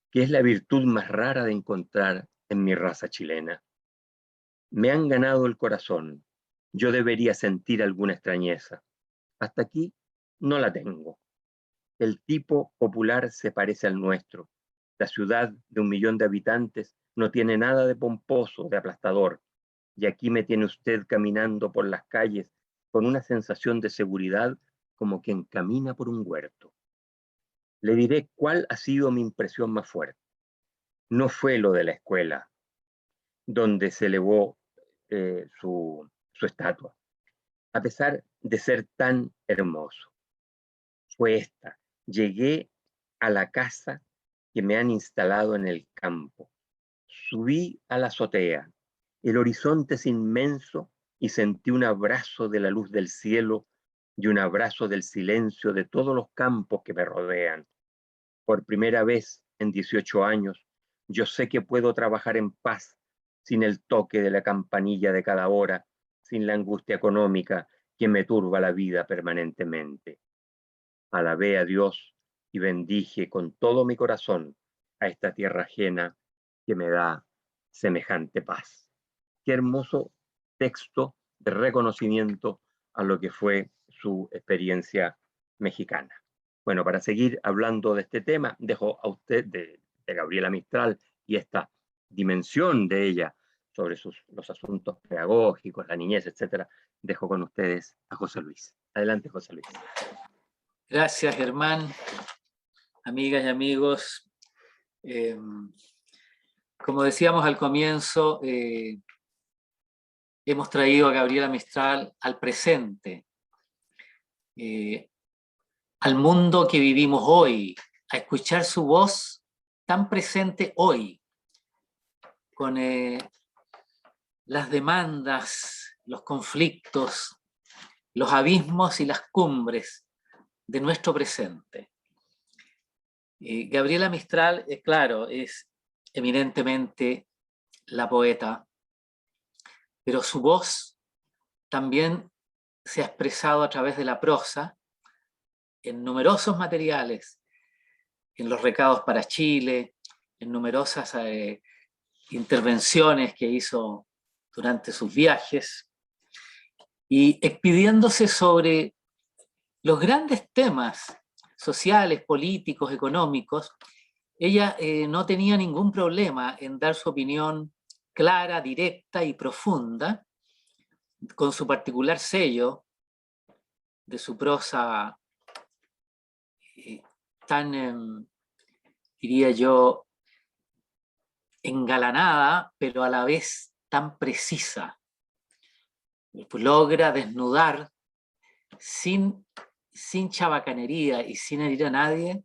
que es la virtud más rara de encontrar en mi raza chilena. Me han ganado el corazón, yo debería sentir alguna extrañeza. Hasta aquí no la tengo. El tipo popular se parece al nuestro. La ciudad de 1 millón de habitantes no tiene nada de pomposo, de aplastador. Y aquí me tiene usted caminando por las calles con una sensación de seguridad como quien camina por un huerto. Le diré cuál ha sido mi impresión más fuerte. No fue lo de la escuela, donde se elevó su estatua, a pesar de ser tan hermoso. Fue esta. Llegué a la casa que me han instalado en el campo. Subí a la azotea. El horizonte es inmenso y sentí un abrazo de la luz del cielo y un abrazo del silencio de todos los campos que me rodean. Por primera vez en 18 años, yo sé que puedo trabajar en paz sin el toque de la campanilla de cada hora, sin la angustia económica que me turba la vida permanentemente. Alabé a Dios y bendije con todo mi corazón a esta tierra ajena que me da semejante paz. Qué hermoso texto de reconocimiento a lo que fue su experiencia mexicana. Bueno, para seguir hablando de este tema, dejo a usted de Gabriela Mistral y esta dimensión de ella sobre los asuntos pedagógicos, la niñez, etcétera. Dejo con ustedes a José Luis. Adelante, José Luis. Gracias, Germán. Amigas y amigos, como decíamos al comienzo, hemos traído a Gabriela Mistral al presente, al mundo que vivimos hoy, a escuchar su voz tan presente hoy, con las demandas, los conflictos, los abismos y las cumbres de nuestro presente. Gabriela Mistral, claro, es eminentemente la poeta, pero su voz también se ha expresado a través de la prosa en numerosos materiales, en los recados para Chile, en numerosas intervenciones que hizo durante sus viajes, y expidiéndose sobre los grandes temas sociales, políticos, económicos. Ella no tenía ningún problema en dar su opinión clara, directa y profunda, con su particular sello de su prosa tan, diría yo, engalanada, pero a la vez tan precisa. Logra desnudar sin chabacanería y sin herir a nadie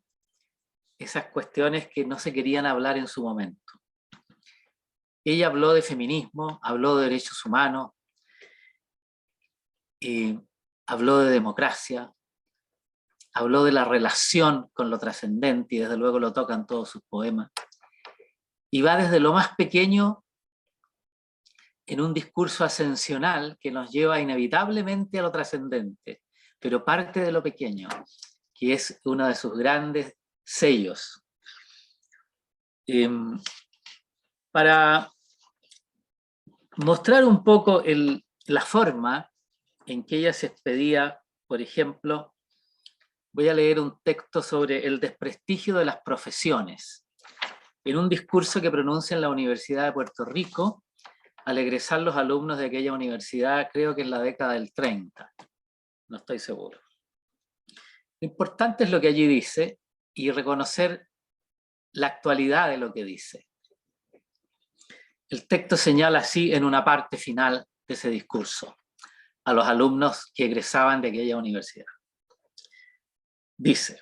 esas cuestiones que no se querían hablar en su momento. Ella habló de feminismo, habló de derechos humanos, habló de democracia, habló de la relación con lo trascendente, y desde luego lo tocan todos sus poemas. Y va desde lo más pequeño en un discurso ascensional que nos lleva inevitablemente a lo trascendente, pero parte de lo pequeño, que es uno de sus grandes sellos. Para mostrar un poco la forma en que ella se expedía, por ejemplo, voy a leer un texto sobre el desprestigio de las profesiones, en un discurso que pronuncia en la Universidad de Puerto Rico, al egresar los alumnos de aquella universidad, creo que en la década del 30, no estoy seguro. Lo importante es lo que allí dice y reconocer la actualidad de lo que dice. El texto señala así en una parte final de ese discurso a los alumnos que egresaban de aquella universidad. Dice: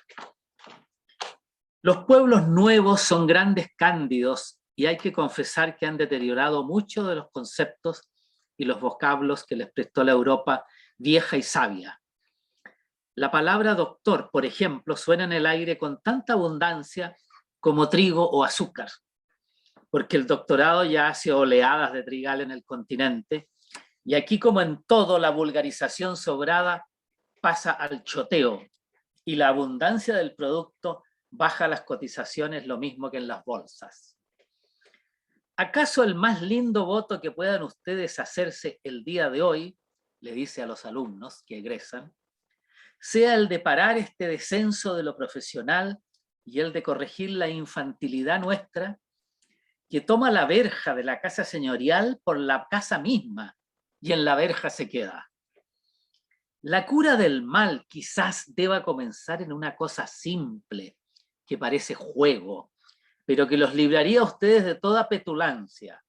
los pueblos nuevos son grandes cándidos y hay que confesar que han deteriorado mucho de los conceptos y los vocablos que les prestó la Europa vieja y sabia. La palabra doctor, por ejemplo, suena en el aire con tanta abundancia como trigo o azúcar, porque el doctorado ya hace oleadas de trigal en el continente, y aquí, como en todo, la vulgarización sobrada pasa al choteo, y la abundancia del producto baja las cotizaciones lo mismo que en las bolsas. ¿Acaso el más lindo voto que puedan ustedes hacerse el día de hoy, le dice a los alumnos que egresan, sea el de parar este descenso de lo profesional y el de corregir la infantilidad nuestra, que toma la verja de la casa señorial por la casa misma y en la verja se queda? La cura del mal quizás deba comenzar en una cosa simple, que parece juego, pero que los libraría a ustedes de toda petulancia.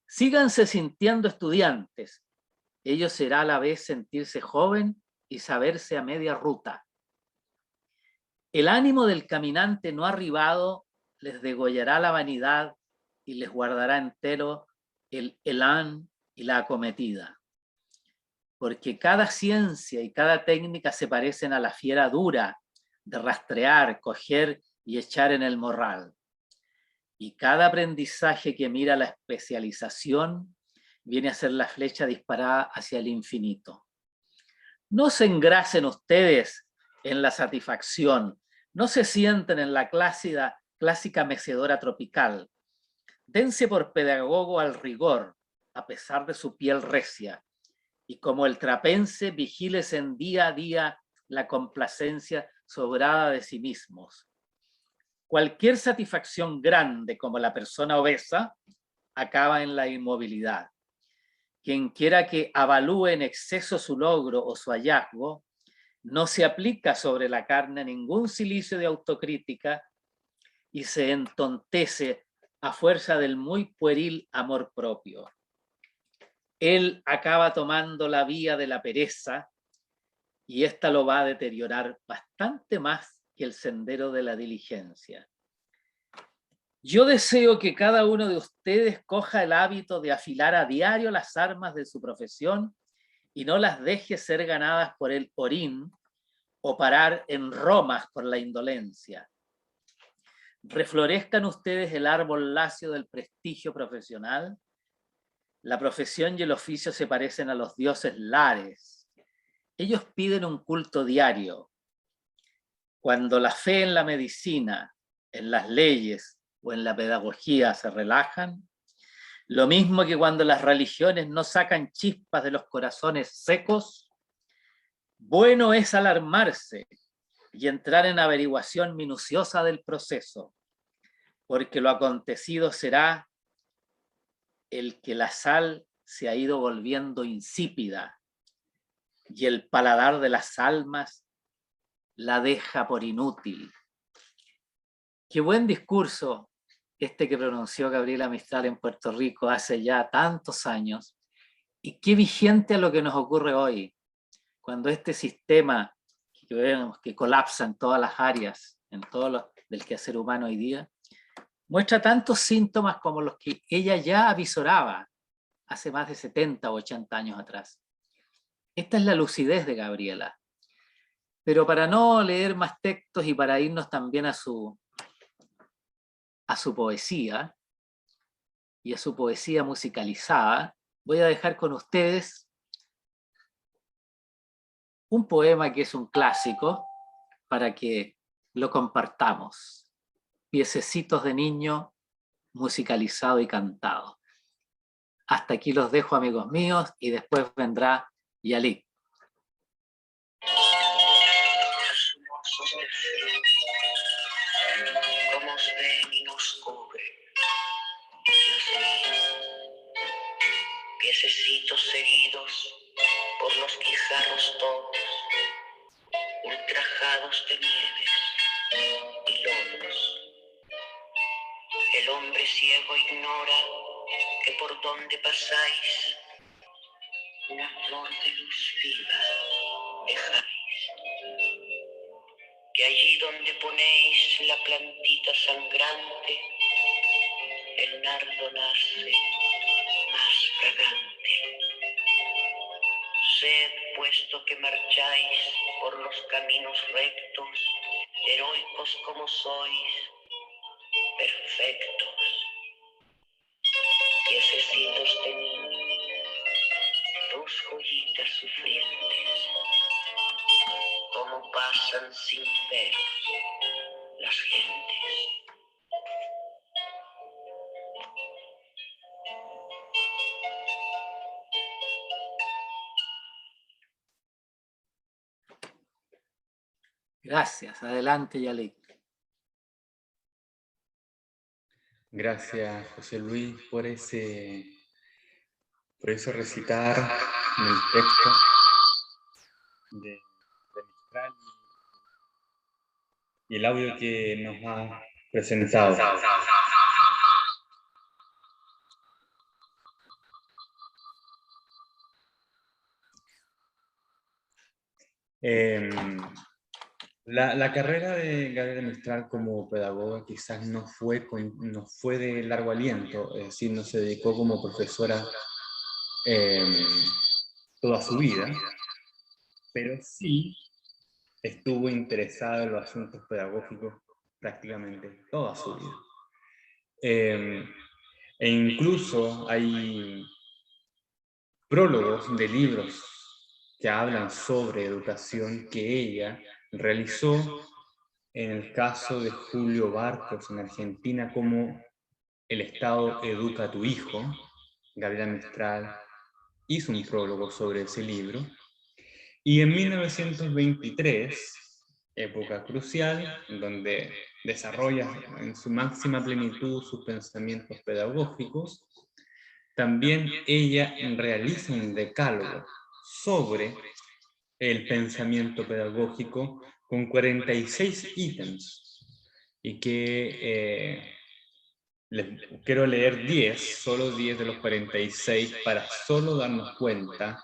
Síganse sintiendo estudiantes. Ello será a la vez sentirse joven y saberse a media ruta. El ánimo del caminante no arribado les degollará la vanidad y les guardará entero el elán y la acometida. Porque cada ciencia y cada técnica se parecen a la fiera dura de rastrear, coger y echar en el morral. y cada aprendizaje que mira la especialización viene a ser la flecha disparada hacia el infinito. No se engrasen ustedes en la satisfacción, no se sienten en la clásica mecedora tropical. Dense por pedagogo al rigor, a pesar de su piel recia, y como el trapense, vigílesen día a día la complacencia sobrada de sí mismos. Cualquier satisfacción grande, como la persona obesa, acaba en la inmovilidad. Quien quiera que avalúe en exceso su logro o su hallazgo, no se aplica sobre la carne ningún cilicio de autocrítica y se entontece a fuerza del muy pueril amor propio. Él acaba tomando la vía de la pereza y ésta lo va a deteriorar bastante más que el sendero de la diligencia. Yo deseo que cada uno de ustedes coja el hábito de afilar a diario las armas de su profesión y no las deje ser ganadas por el orín o parar en romas por la indolencia. Reflorezcan ustedes el árbol lacio del prestigio profesional. La profesión y el oficio se parecen a los dioses lares. Ellos piden un culto diario. Cuando la fe en la medicina, en las leyes o en la pedagogía se relajan, lo mismo que cuando las religiones no sacan chispas de los corazones secos, bueno es alarmarse y entrar en averiguación minuciosa del proceso, porque lo acontecido será el que la sal se ha ido volviendo insípida y el paladar de las almas la deja por inútil. Qué buen discurso este que pronunció Gabriela Mistral en Puerto Rico hace ya tantos años, y qué vigente a lo que nos ocurre hoy, cuando este sistema que vemos que colapsa en todas las áreas, en todo lo del quehacer humano hoy día, muestra tantos síntomas como los que ella ya avisoraba hace más de 70 o 80 años atrás. Esta es la lucidez de Gabriela. Pero para no leer más textos y para irnos también a su poesía y a su poesía musicalizada, voy a dejar con ustedes un poema que es un clásico para que lo compartamos. Piececitos de niño musicalizado y cantado. Hasta aquí los dejo, amigos míos, y después vendrá Yalik. Como nos ven y nos cubren, piececitos seguidos por los guijarros todos, ultrajados de nieves y lodos. El hombre ciego ignora que por donde pasáis una flor de luz viva dejáis, que allí donde ponéis la plantita sangrante, el nardo nace más fragante. Sed, puesto que marcháis por los caminos rectos, heroicos como sois, perfectos. Piececitos de niño, dos joyitas sufrientes, como pasan sin ver las gentes. Gracias. Adelante, Yalik. Gracias, José Luis, por ese recitar en el texto de Mistral y el audio que nos ha presentado. La carrera de Gabriela Mistral como pedagoga quizás no fue de largo aliento, es decir, no se dedicó como profesora toda su vida, pero sí estuvo interesada en los asuntos pedagógicos prácticamente toda su vida. E incluso hay prólogos de libros que hablan sobre educación que ella realizó en el caso de Julio Barcos en Argentina, como El Estado educa a tu hijo. Gabriela Mistral hizo un prólogo sobre ese libro. Y en 1923, época crucial, donde desarrolla en su máxima plenitud sus pensamientos pedagógicos, también ella realiza un decálogo sobre el pensamiento pedagógico con 46 ítems, y que les quiero leer 10, solo 10 de los 46, para solo darnos cuenta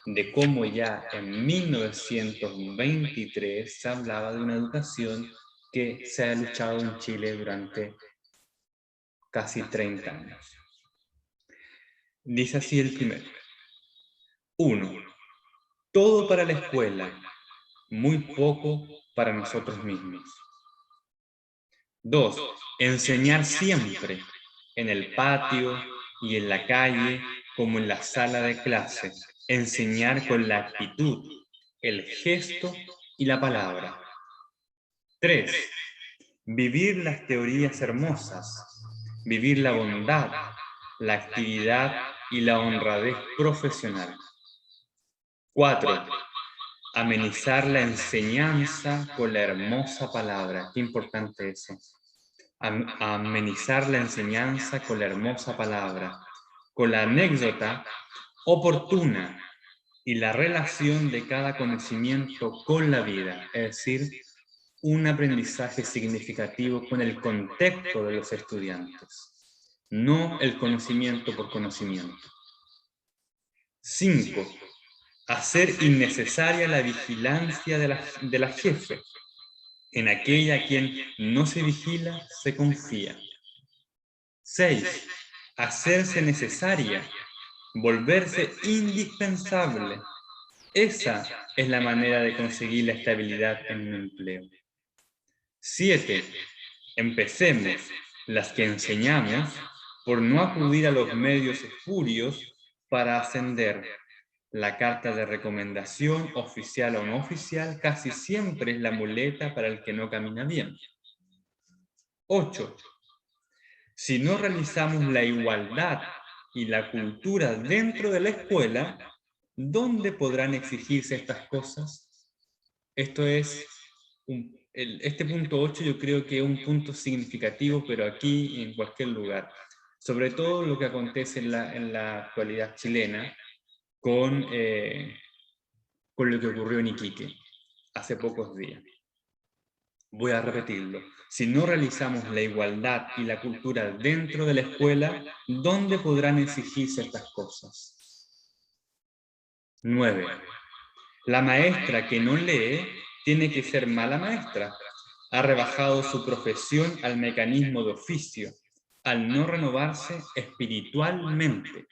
de cómo ya en 1923 se hablaba de una educación que se ha luchado en Chile durante casi 30 años. Dice así el primero. 1. Todo para la escuela, muy poco para nosotros mismos. 2. Enseñar siempre, en el patio y en la calle como en la sala de clase. Enseñar con la actitud, el gesto y la palabra. 3. Vivir las teorías hermosas, vivir la bondad, la actividad y la honradez profesional. 4. Amenizar la enseñanza con la hermosa palabra. Qué importante eso. Amenizar la enseñanza con la hermosa palabra, con la anécdota oportuna y la relación de cada conocimiento con la vida, es decir, un aprendizaje significativo con el contexto de los estudiantes, no el conocimiento por conocimiento. 5. Hacer innecesaria la vigilancia de la jefe. En aquella a quien no se vigila, se confía. 6. Hacerse necesaria, volverse indispensable. Esa es la manera de conseguir la estabilidad en un empleo. 7. Empecemos, las que enseñamos, por no acudir a los medios espurios para ascender. La carta de recomendación, oficial o no oficial, casi siempre es la muleta para el que no camina bien. 8. Si no realizamos la igualdad y la cultura dentro de la escuela, ¿dónde podrán exigirse estas cosas? Esto es, este punto 8 yo creo que es un punto significativo, pero aquí y en cualquier lugar. Sobre todo lo que acontece en la actualidad chilena, con lo que ocurrió en Iquique hace pocos días. Voy a repetirlo. Si no realizamos la igualdad y la cultura dentro de la escuela, ¿dónde podrán exigirse estas cosas? 9. La maestra que no lee tiene que ser mala maestra. Ha rebajado su profesión al mecanismo de oficio, al no renovarse espiritualmente.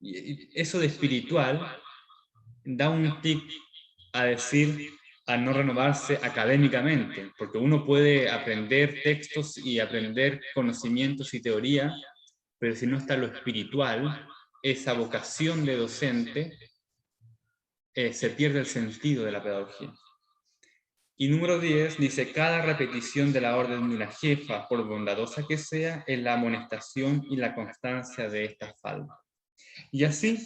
Y eso de espiritual da un tic a decir a no renovarse académicamente, porque uno puede aprender textos y aprender conocimientos y teoría, pero si no está lo espiritual, esa vocación de docente, se pierde el sentido de la pedagogía. Y número 10 dice, cada repetición de la orden de una jefa, por bondadosa que sea, es la amonestación y la constancia de esta falta. Y así,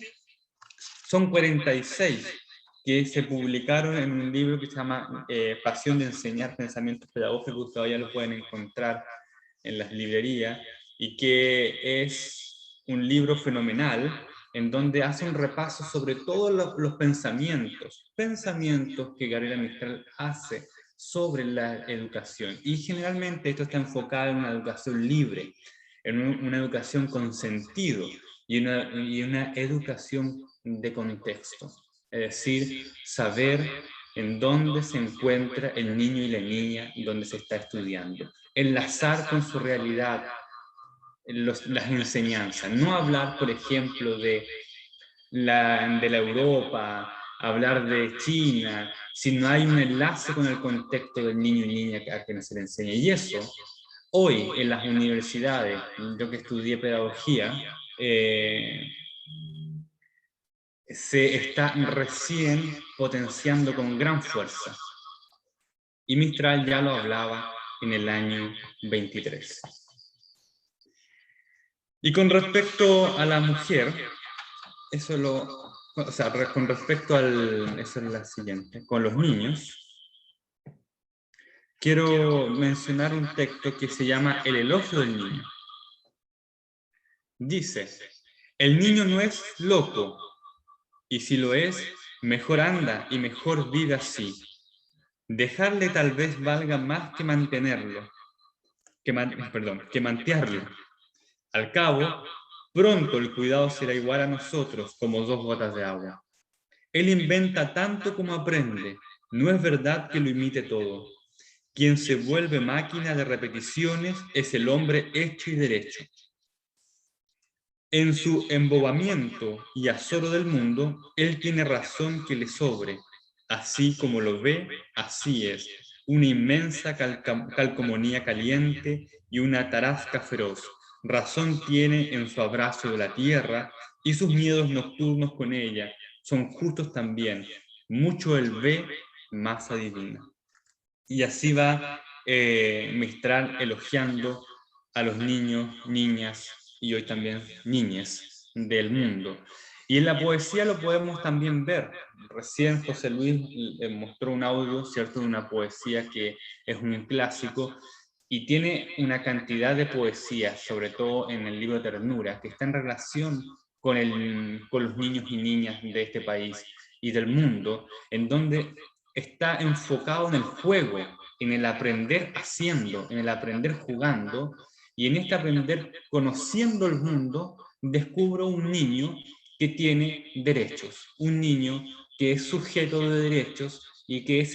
son 46 que se publicaron en un libro que se llama Pasión de enseñar pensamientos pedagógicos, que todavía lo pueden encontrar en las librerías, y que es un libro fenomenal, en donde hace un repaso sobre todos los pensamientos que Gabriela Mistral hace sobre la educación. Y generalmente esto está enfocado en una educación libre, en una educación con sentido, y una educación de contexto. Es decir, saber en dónde se encuentra el niño y la niña, donde se está estudiando. Enlazar con su realidad las enseñanzas. No hablar, por ejemplo, de la Europa, hablar de China, si no hay un enlace con el contexto del niño y niña a quien se le enseña. Y eso, hoy en las universidades, yo que estudié pedagogía, se está recién potenciando con gran fuerza. Y Mistral ya lo hablaba en el año 23. Y con respecto a la mujer, con respecto al, eso es la siguiente, con los niños, quiero mencionar un texto que se llama El elogio del niño. Dice, el niño no es loco, y si lo es, mejor anda y mejor vive así. Dejarle tal vez valga más que mantenerlo, que mantearlo. Al cabo, pronto el cuidado será igual a nosotros como 2 gotas de agua. Él inventa tanto como aprende, no es verdad que lo imite todo. Quien se vuelve máquina de repeticiones es el hombre hecho y derecho. En su embobamiento y azoro del mundo, él tiene razón que le sobre. Así como lo ve, así es. Una inmensa calcomanía caliente y una tarasca feroz. Razón tiene en su abrazo de la tierra y sus miedos nocturnos con ella. Son justos también. Mucho él ve, más adivina. Y así va Mistral elogiando a los niños, niñas y hoy también niñas del mundo. Y en la poesía lo podemos también ver. Recién José Luis mostró un audio, ¿cierto?, de una poesía que es un clásico y tiene una cantidad de poesía, sobre todo en el libro Ternura, que está en relación con los niños y niñas de este país y del mundo, en donde está enfocado en el juego, en el aprender haciendo, en el aprender jugando, y en este aprender conociendo el mundo, descubro un niño que tiene derechos, un niño que es sujeto de derechos y que es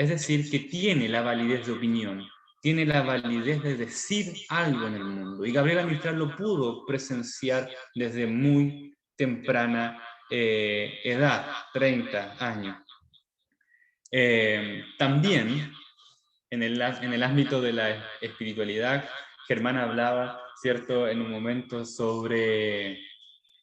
decir, que tiene la validez de opinión, tiene la validez de decir algo en el mundo. Y Gabriela Mistral lo pudo presenciar desde muy temprana edad, 30 años. También en el ámbito de la espiritualidad, Germán hablaba, ¿cierto?, en un momento sobre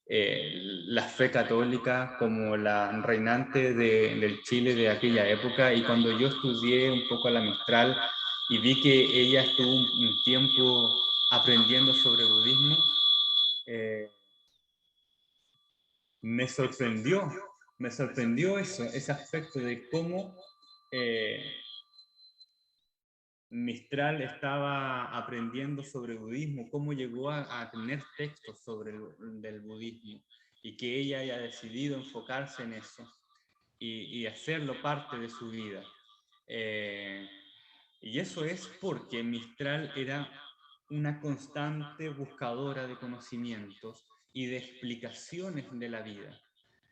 la fe católica como la reinante del Chile de aquella época, y cuando yo estudié un poco a la Mistral y vi que ella estuvo un tiempo aprendiendo sobre budismo, me sorprendió ese aspecto de cómo Mistral estaba aprendiendo sobre budismo, cómo llegó a tener textos sobre del budismo, y que ella haya decidido enfocarse en eso y hacerlo parte de su vida. Y eso es porque Mistral era una constante buscadora de conocimientos y de explicaciones de la vida.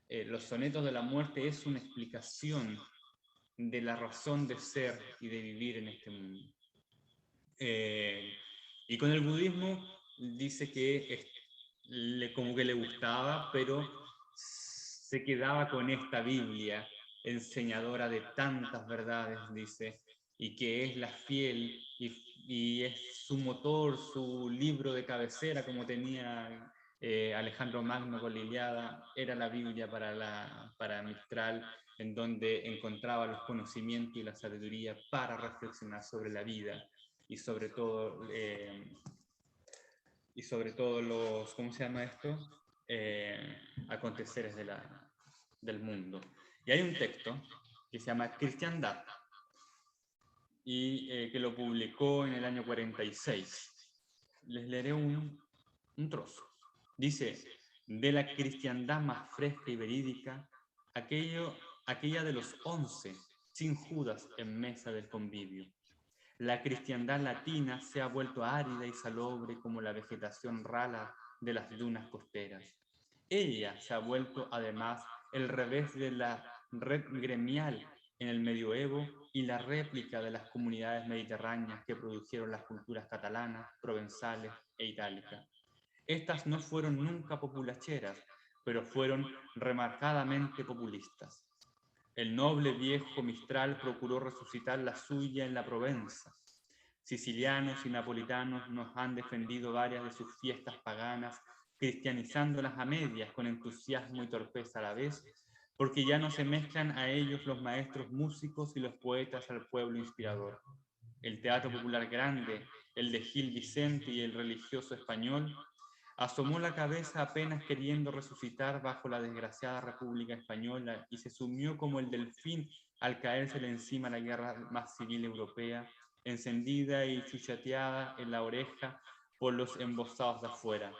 Los sonetos de la muerte es una explicación de la razón de ser y de vivir en este mundo. Y con el budismo dice que como que le gustaba, pero se quedaba con esta Biblia enseñadora de tantas verdades, dice, y que es la fiel y es su motor, su libro de cabecera, como tenía Alejandro Magno con la Ilíada, era la Biblia para Mistral, en donde encontraba los conocimientos y la sabiduría para reflexionar sobre la vida y sobre todo los, ¿cómo se llama esto? Aconteceres del mundo. Y hay un texto que se llama Cristiandad y que lo publicó en el año 46. Les leeré un trozo. Dice: de la cristiandad más fresca y verídica, aquella de los 11, sin Judas en mesa del convivio. La cristiandad latina se ha vuelto árida y salobre como la vegetación rala de las dunas costeras. Ella se ha vuelto además el revés de la red gremial en el medioevo y la réplica de las comunidades mediterráneas que produjeron las culturas catalanas, provenzales e itálicas. Estas no fueron nunca populacheras, pero fueron remarcadamente populistas. El noble viejo Mistral procuró resucitar la suya en la Provenza. Sicilianos y napolitanos nos han defendido varias de sus fiestas paganas, cristianizándolas a medias con entusiasmo y torpeza a la vez, porque ya no se mezclan a ellos los maestros músicos y los poetas al pueblo inspirador. El teatro popular grande, el de Gil Vicente y el religioso español, asomó la cabeza apenas queriendo resucitar bajo la desgraciada República Española y se sumió como el delfín al caérsele encima la guerra más civil europea, encendida y chuchateada en la oreja por los embosados de afuera.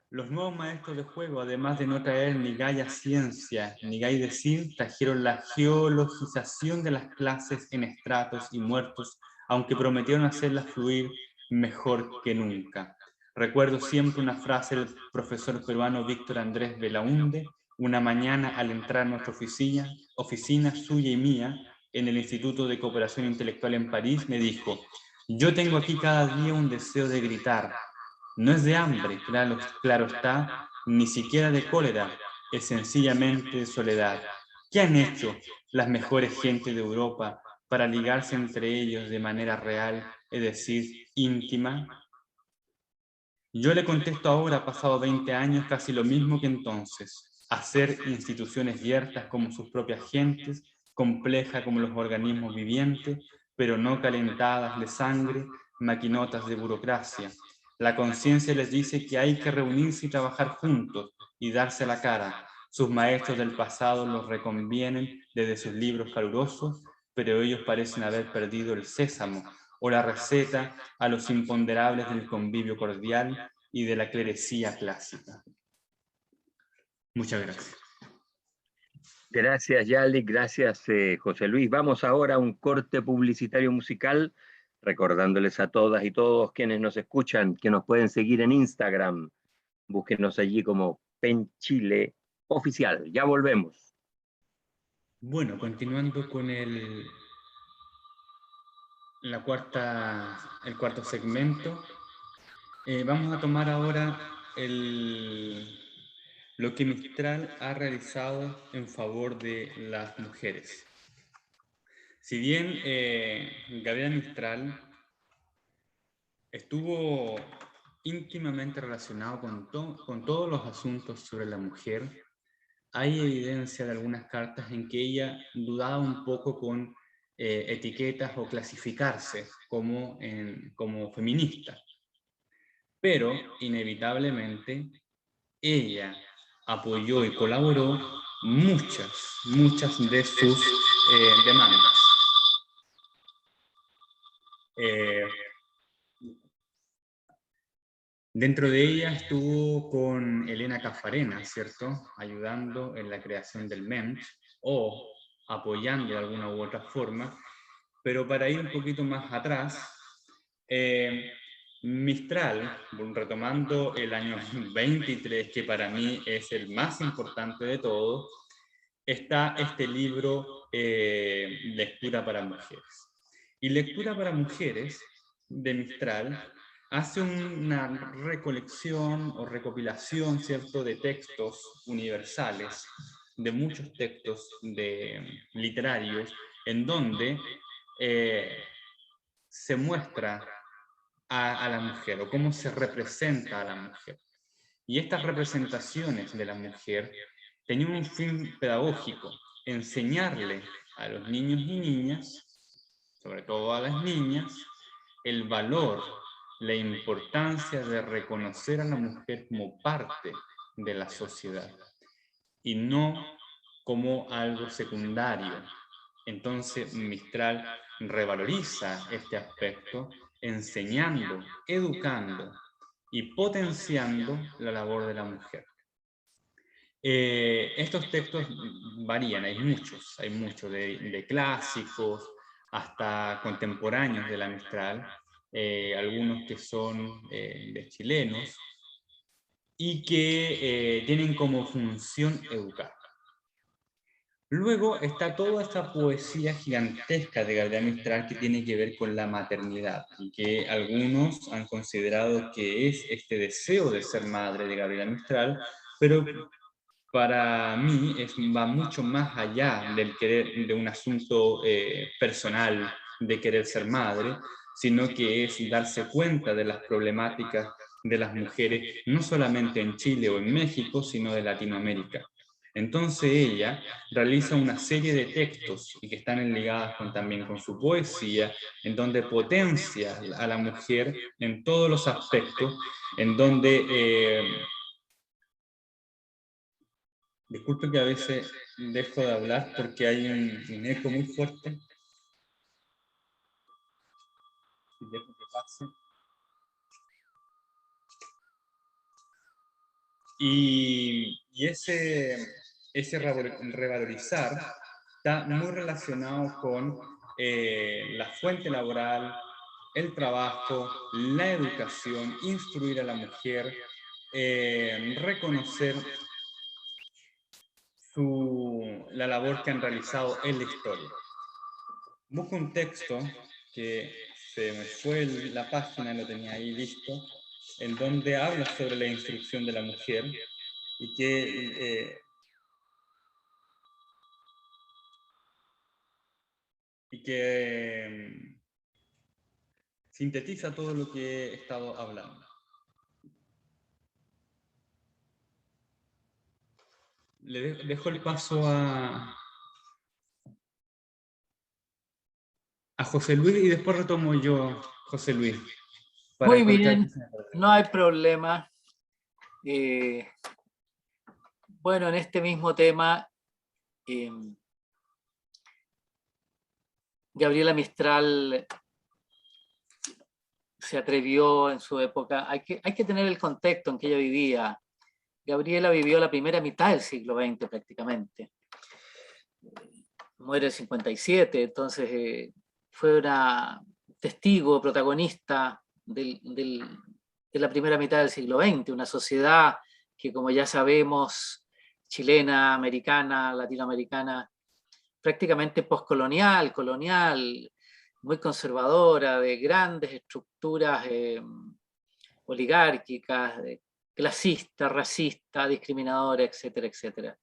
Los nuevos maestros de juego, además de no traer ni gaya ciencia ni gay decir, trajeron la geologización de las clases en estratos y muertos, aunque prometieron hacerlas fluir mejor que nunca. Recuerdo siempre una frase del profesor peruano Víctor Andrés Belaunde, una mañana al entrar a nuestra oficina suya y mía, en el Instituto de Cooperación Intelectual en París, me dijo: yo tengo aquí cada día un deseo de gritar. No es de hambre, claro está, ni siquiera de cólera, es sencillamente de soledad. ¿Qué han hecho las mejores gentes de Europa para ligarse entre ellos de manera real, es decir, íntima? Yo le contesto ahora, pasado 20 años, casi lo mismo que entonces: hacer instituciones abiertas como sus propias gentes, complejas como los organismos vivientes, pero no calentadas de sangre, maquinotas de burocracia. La conciencia les dice que hay que reunirse y trabajar juntos y darse la cara. Sus maestros del pasado los reconvienen desde sus libros calurosos, pero ellos parecen haber perdido el sésamo o la receta a los imponderables del convivio cordial y de la clerecía clásica. Muchas gracias. Gracias, Yali, gracias, José Luis. Vamos ahora a un corte publicitario musical, recordándoles a todas y todos quienes nos escuchan que nos pueden seguir en Instagram. Búsquenos allí como PenChile Oficial. Ya volvemos. Bueno, continuando con el cuarto segmento, vamos a tomar ahora lo que Mistral ha realizado en favor de las mujeres. Si bien Gabriela Mistral estuvo íntimamente relacionado con todos los asuntos sobre la mujer, hay evidencia de algunas cartas en que ella dudaba un poco con etiquetas o clasificarse como feminista. Pero, inevitablemente, ella apoyó y colaboró muchas de sus demandas. Dentro de ella estuvo con Elena Caffarena, ¿cierto?, ayudando en la creación del MEMS o apoyando de alguna u otra forma, pero para ir un poquito más atrás, Mistral, retomando el año 23, que para mí es el más importante de todos, está este libro, Lectura para Mujeres. Y Lectura para Mujeres, de Mistral, hace una recolección o recopilación, ¿cierto?, de textos universales, de muchos textos literarios, en donde se muestra a la mujer, o cómo se representa a la mujer. Y estas representaciones de la mujer tenían un fin pedagógico: enseñarle a los niños y niñas, sobre todo a las niñas, el valor, la importancia de reconocer a la mujer como parte de la sociedad y no como algo secundario. Entonces Mistral revaloriza este aspecto, enseñando, educando y potenciando la labor de la mujer. Estos textos varían, hay muchos de clásicos hasta contemporáneos de la Mistral, algunos que son de chilenos y que tienen como función educar. Luego está toda esta poesía gigantesca de Gabriela Mistral que tiene que ver con la maternidad y que algunos han considerado que es este deseo de ser madre de Gabriela Mistral, pero para mí va mucho más allá del querer, de un asunto personal de querer ser madre, sino que es darse cuenta de las problemáticas de las mujeres, no solamente en Chile o en México, sino de Latinoamérica. Entonces ella realiza una serie de textos y que están ligadas también con su poesía, en donde potencia a la mujer en todos los aspectos, en donde... disculpe que a veces dejo de hablar porque hay un eco muy fuerte. Y dejo que pase. Y ese revalorizar está muy relacionado con la fuente laboral, el trabajo, la educación, instruir a la mujer, reconocer la labor que han realizado en la historia. Busco un texto que se me fue la página, lo tenía ahí listo, en donde habla sobre la instrucción de la mujer y que sintetiza todo lo que he estado hablando. Le dejo el paso a José Luis y después retomo yo, José Luis. Muy bien, no hay problema. Bueno, en este mismo tema, Gabriela Mistral se atrevió en su época, hay que tener el contexto en que ella vivía. Gabriela vivió la primera mitad del siglo XX prácticamente. Muere en 57, entonces fue una testigo, protagonista de la primera mitad del siglo XX, una sociedad que, como ya sabemos, chilena, americana, latinoamericana, prácticamente postcolonial, colonial, muy conservadora, de grandes estructuras oligárquicas, clasista, racista, discriminadora, etcétera, etcétera.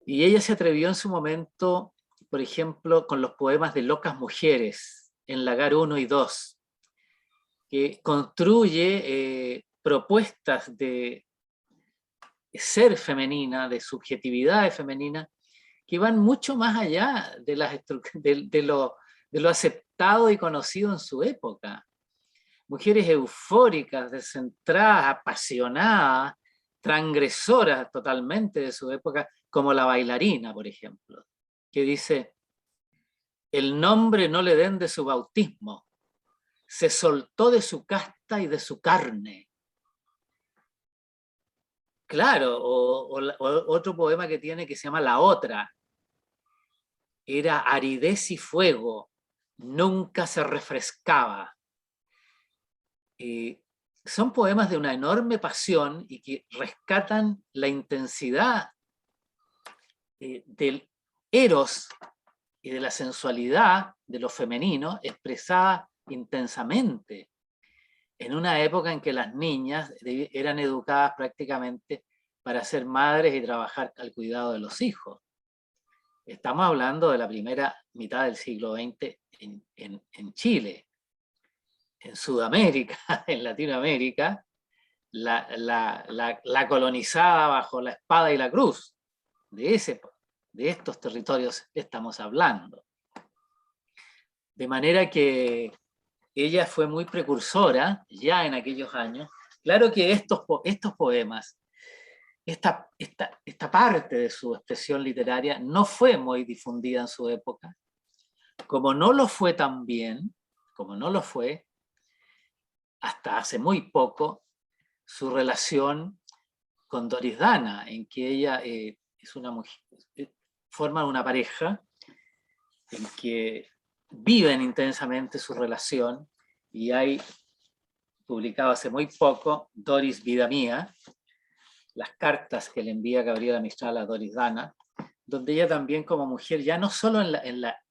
Y ella se atrevió en su momento, por ejemplo, con los poemas de Locas Mujeres, en Lagar 1 y 2, que construye propuestas de ser femenina, de subjetividad femenina, que van mucho más allá de lo aceptado y conocido en su época. Mujeres eufóricas, descentradas, apasionadas, transgresoras totalmente de su época, como La Bailarina, por ejemplo, que dice: el nombre no le den de su bautismo, se soltó de su casta y de su carne. Claro, o otro poema que tiene que se llama La Otra, era aridez y fuego, nunca se refrescaba. Son poemas de una enorme pasión y que rescatan la intensidad del eros y de la sensualidad de lo femenino expresada intensamente en una época en que las niñas eran educadas prácticamente para ser madres y trabajar al cuidado de los hijos. Estamos hablando de la primera mitad del siglo XX en Chile. En Sudamérica, en Latinoamérica, la colonizada bajo la espada y la cruz. De estos territorios estamos hablando. De manera que ella fue muy precursora ya en aquellos años. Claro que estos poemas, esta parte de su expresión literaria no fue muy difundida en su época, como no lo fue también, hasta hace muy poco, su relación con Doris Dana, en que ella es una mujer, forman una pareja en que viven intensamente su relación, y hay publicado hace muy poco Doris Vida Mía, las cartas que le envía Gabriela Mistral a Doris Dana, donde ella también como mujer, ya no solo en la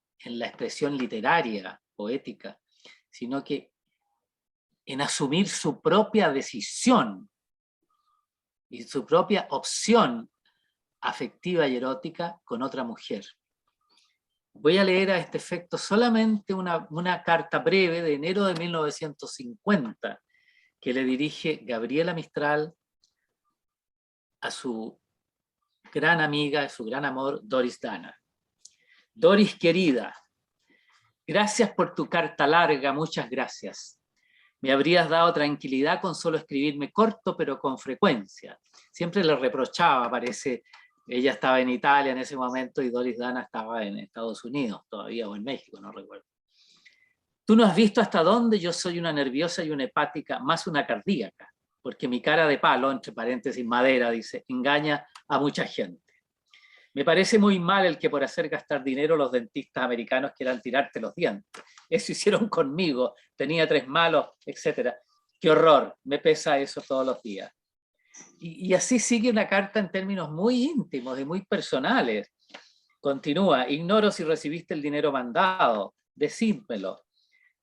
expresión literaria, poética, sino que en asumir su propia decisión y su propia opción afectiva y erótica con otra mujer. Voy a leer a este efecto solamente una carta breve de enero de 1950 que le dirige Gabriela Mistral a su gran amiga, a su gran amor, Doris Dana. Doris querida, gracias por tu carta larga, muchas gracias. Me habrías dado tranquilidad con solo escribirme corto, pero con frecuencia. Siempre le reprochaba, parece, ella estaba en Italia en ese momento y Doris Dana estaba en Estados Unidos todavía, o en México, no recuerdo. Tú no has visto hasta dónde yo soy una nerviosa y una hepática, más una cardíaca, porque mi cara de palo, entre paréntesis madera, dice, engaña a mucha gente. Me parece muy mal el que por hacer gastar dinero los dentistas americanos quieran tirarte los dientes. Eso hicieron conmigo, tenía 3 malos, etc. Qué horror, me pesa eso todos los días. Y así sigue una carta en términos muy íntimos y muy personales. Continúa, ignoro si recibiste el dinero mandado, decídmelo.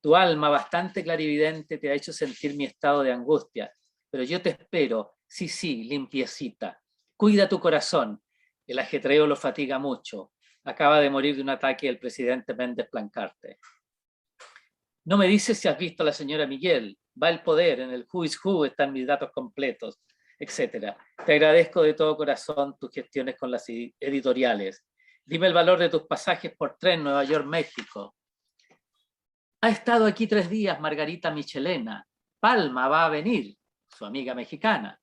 Tu alma bastante clarividente te ha hecho sentir mi estado de angustia, pero yo te espero, sí, limpiecita. Cuida tu corazón. El ajetreo lo fatiga mucho. Acaba de morir de un ataque el presidente Méndez Plancarte. No me dices si has visto a la señora Miguel. Va el poder, en el Who is Who están mis datos completos, etc. Te agradezco de todo corazón tus gestiones con las editoriales. Dime el valor de tus pasajes por tren Nueva York-México. Ha estado aquí 3 días Margarita Michelena. Palma va a venir, su amiga mexicana.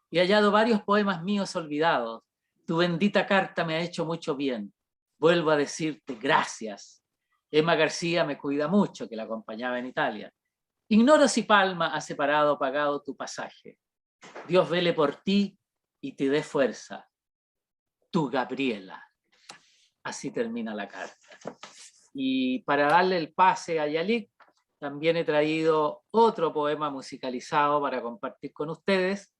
He hallado varios poemas míos olvidados. Tu bendita carta me ha hecho mucho bien. Vuelvo a decirte gracias. Emma García me cuida mucho, que la acompañaba en Italia. Ignoro si Palma ha separado o pagado tu pasaje. Dios vele por ti y te dé fuerza. Tu Gabriela. Así termina la carta. Y para darle el pase a Yalik, también he traído otro poema musicalizado para compartir con ustedes,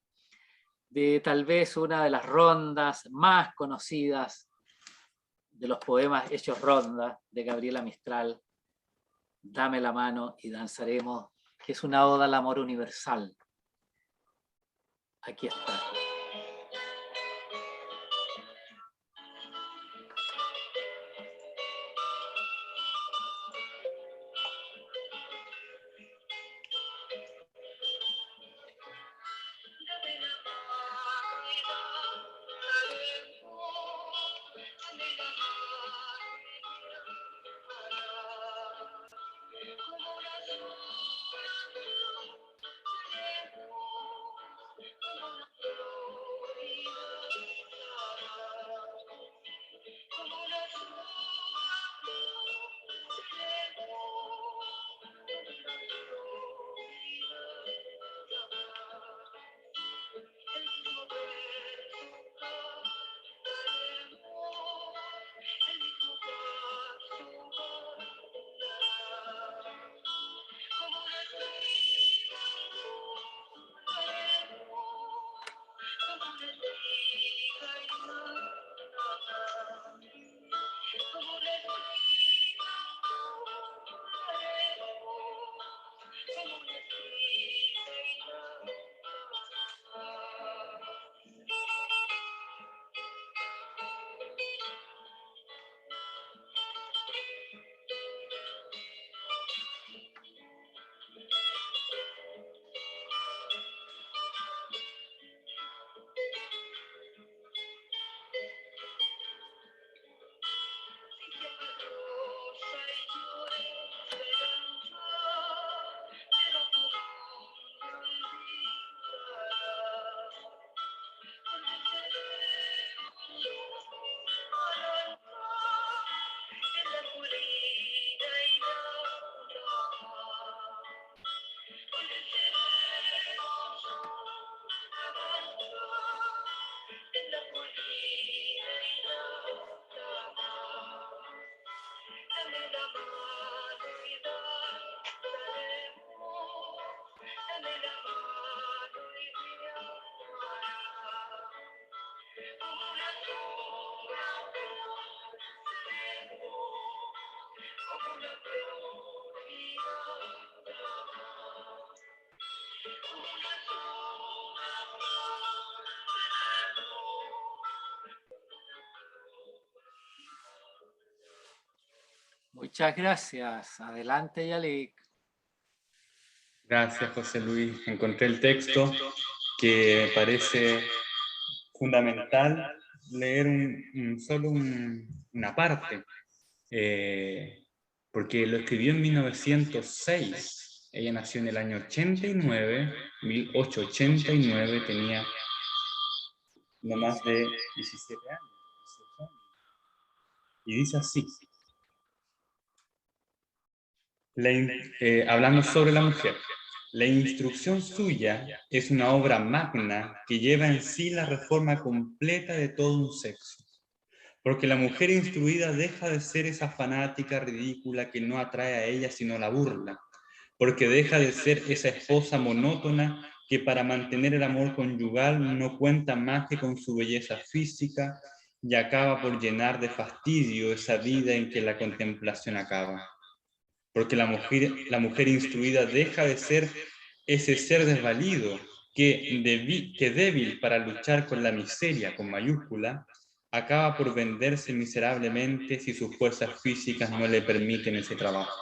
de tal vez una de las rondas más conocidas de los poemas hechos ronda de Gabriela Mistral, Dame la mano y danzaremos, que es una oda al amor universal. Aquí está. Muchas gracias. Adelante, Yalik. Gracias, José Luis. Encontré el texto que me parece fundamental leer solo una parte, porque lo escribió en 1906. Ella nació en el año 89, 1889, tenía no más de 17 años. Y dice así, hablando sobre la mujer. La instrucción suya es una obra magna que lleva en sí la reforma completa de todo un sexo. Porque la mujer instruida deja de ser esa fanática ridícula que no atrae a ella sino la burla. Porque deja de ser esa esposa monótona que para mantener el amor conyugal no cuenta más que con su belleza física y acaba por llenar de fastidio esa vida en que la contemplación acaba. Porque la mujer instruida deja de ser ese ser desvalido que débil para luchar con la miseria, con mayúscula, acaba por venderse miserablemente si sus fuerzas físicas no le permiten ese trabajo.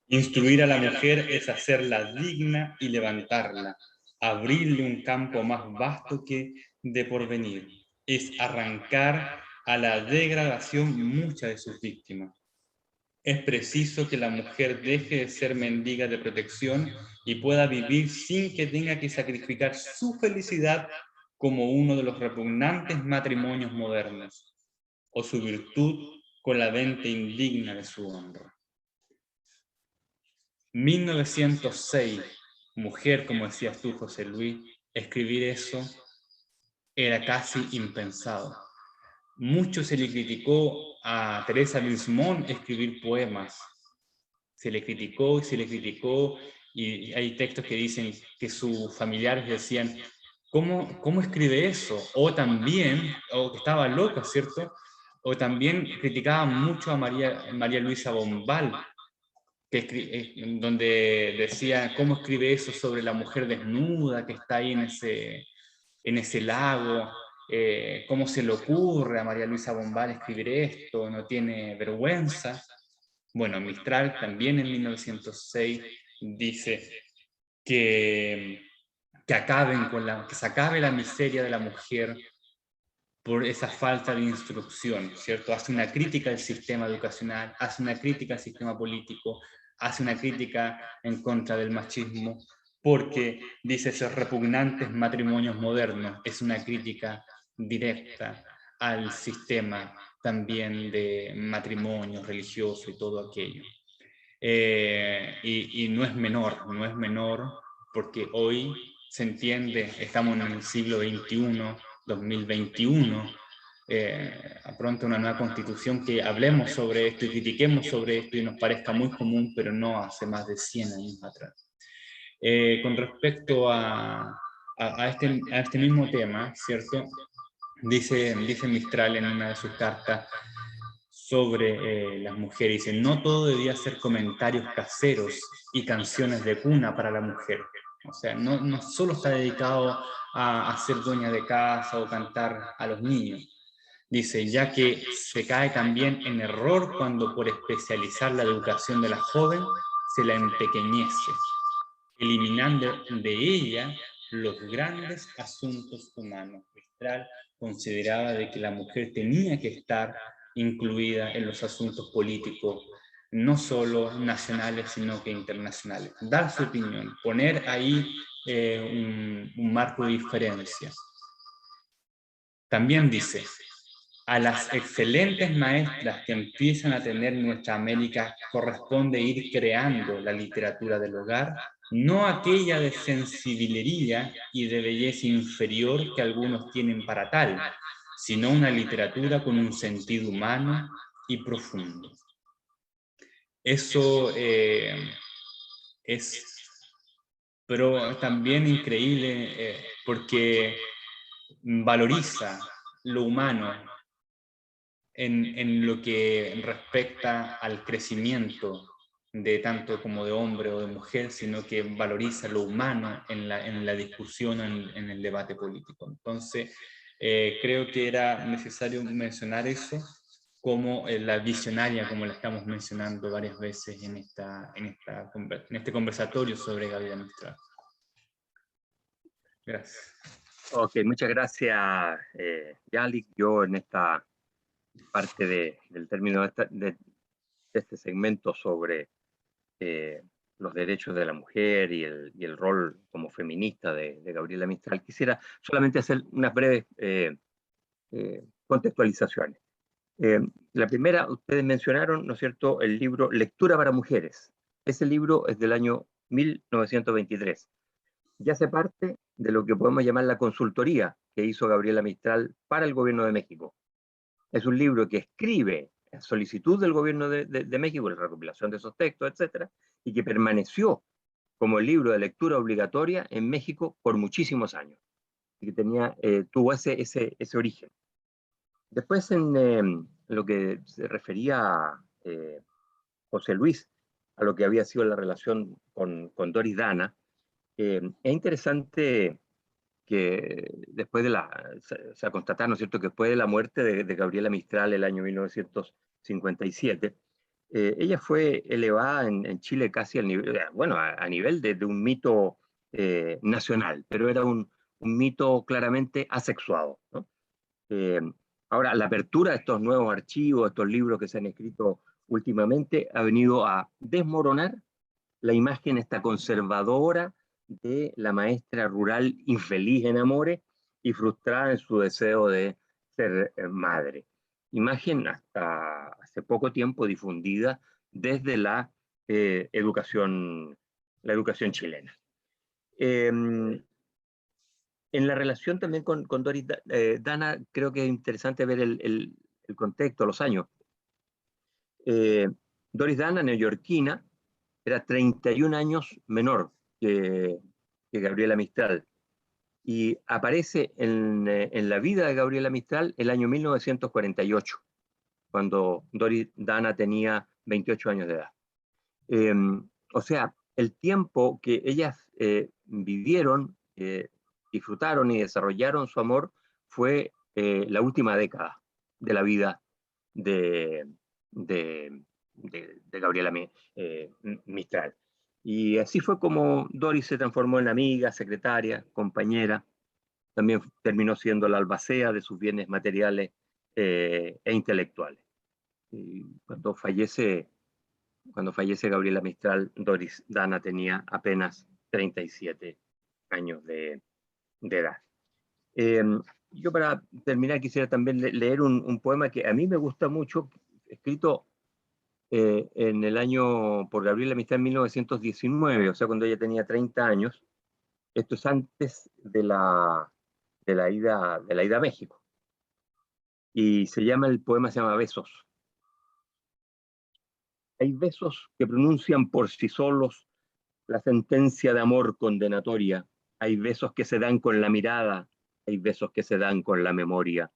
Instruir a la mujer es hacerla digna y levantarla, abrirle un campo más vasto que de porvenir, es arrancar a la degradación muchas de sus víctimas. Es preciso que la mujer deje de ser mendiga de protección y pueda vivir sin que tenga que sacrificar su felicidad como uno de los repugnantes matrimonios modernos, o su virtud con la venta indigna de su honra. 1906, mujer, como decías tú, José Luis, escribir eso era casi impensado. Mucho se le criticó a Teresa Lismón escribir poemas. Se le criticó y se le criticó, y hay textos que dicen que sus familiares decían, ¿cómo escribe eso? O que estaba loca, ¿cierto? O también criticaban mucho a María Luisa Bombal, donde decía, ¿cómo escribe eso sobre la mujer desnuda que está ahí en ese lago? ¿Cómo se le ocurre a María Luisa Bombal escribir esto? ¿No tiene vergüenza? Bueno, Mistral también en 1906 dice que se acabe la miseria de la mujer por esa falta de instrucción, ¿cierto? Hace una crítica al sistema educacional, hace una crítica al sistema político, hace una crítica en contra del machismo, porque dice esos repugnantes matrimonios modernos, es una crítica directa al sistema también de matrimonio religioso y todo aquello. Y no es menor, porque hoy se entiende, estamos en el siglo XXI, 2021, pronto una nueva constitución, que hablemos sobre esto y critiquemos sobre esto y nos parezca muy común, pero no hace más de 100 años atrás. Con respecto a este mismo tema, ¿cierto? Dice Mistral en una de sus cartas sobre las mujeres, dice, no todo debía ser comentarios caseros y canciones de cuna para la mujer. O sea, no solo está dedicado a ser dueña de casa o cantar a los niños. Dice, ya que se cae también en error cuando por especializar la educación de la joven se la empequeñece, eliminando de ella los grandes asuntos humanos. Mistral consideraba de que la mujer tenía que estar incluida en los asuntos políticos, no solo nacionales, sino que internacionales. Dar su opinión, poner ahí un marco de diferencia. También dice, a las excelentes maestras que empiezan a tener nuestra América corresponde ir creando la literatura del hogar, no aquella de sensiblería y de belleza inferior que algunos tienen para tal, sino una literatura con un sentido humano y profundo. Eso es, pero también increíble porque valoriza lo humano en lo que respecta al crecimiento de tanto como de hombre o de mujer, sino que valoriza lo humano en la discusión, en el debate político. Entonces, creo que era necesario mencionar eso como la visionaria, como la estamos mencionando varias veces en este conversatorio sobre Gabriela Mistral. Gracias. Ok, muchas gracias, Yalik. Yo en esta parte del término de este segmento sobre los derechos de la mujer y el rol como feminista de Gabriela Mistral, quisiera solamente hacer unas breves contextualizaciones. La primera, ustedes mencionaron, ¿no es cierto?, el libro Lectura para Mujeres. Ese libro es del año 1923. Ya hace parte de lo que podemos llamar la consultoría que hizo Gabriela Mistral para el gobierno de México. Es un libro que escribe a solicitud del gobierno de México, la recopilación de esos textos, etcétera, y que permaneció como el libro de lectura obligatoria en México por muchísimos años, y que tuvo ese origen. Después, en lo que se refería a José Luis, a lo que había sido la relación con Doris Dana, es interesante que después se ha constatado, ¿no es cierto?, que después de la muerte de Gabriela Mistral el año 1957, ella fue elevada en Chile casi al nivel, bueno, a nivel de un mito nacional, pero era un mito claramente asexuado, ¿no? Ahora, la apertura de estos nuevos archivos, estos libros que se han escrito últimamente, ha venido a desmoronar la imagen esta conservadora de la maestra rural infeliz en amores y frustrada en su deseo de ser madre. Imagen hasta hace poco tiempo difundida desde la educación chilena. En la relación también con Doris Dana, creo que es interesante ver el contexto, los años. Doris Dana, neoyorquina, era 31 años menor que Gabriela Mistral. Y aparece en la vida de Gabriela Mistral el año 1948, cuando Doris Dana tenía 28 años de edad. O sea, el tiempo que ellas vivieron, disfrutaron y desarrollaron su amor fue la última década de la vida de Gabriela Mistral. Y así fue como Doris se transformó en amiga, secretaria, compañera. También terminó siendo la albacea de sus bienes materiales e intelectuales. Y cuando fallece Gabriela Mistral, Doris Dana tenía apenas 37 años de edad. Yo para terminar quisiera también leer un poema que a mí me gusta mucho, escrito en el año por Gabriela Mistral en 1919, o sea, cuando ella tenía 30 años. Esto es antes de la ida a México. Y el poema se llama Besos. Hay besos que pronuncian por sí solos la sentencia de amor condenatoria. Hay besos que se dan con la mirada, hay besos que se dan con la memoria.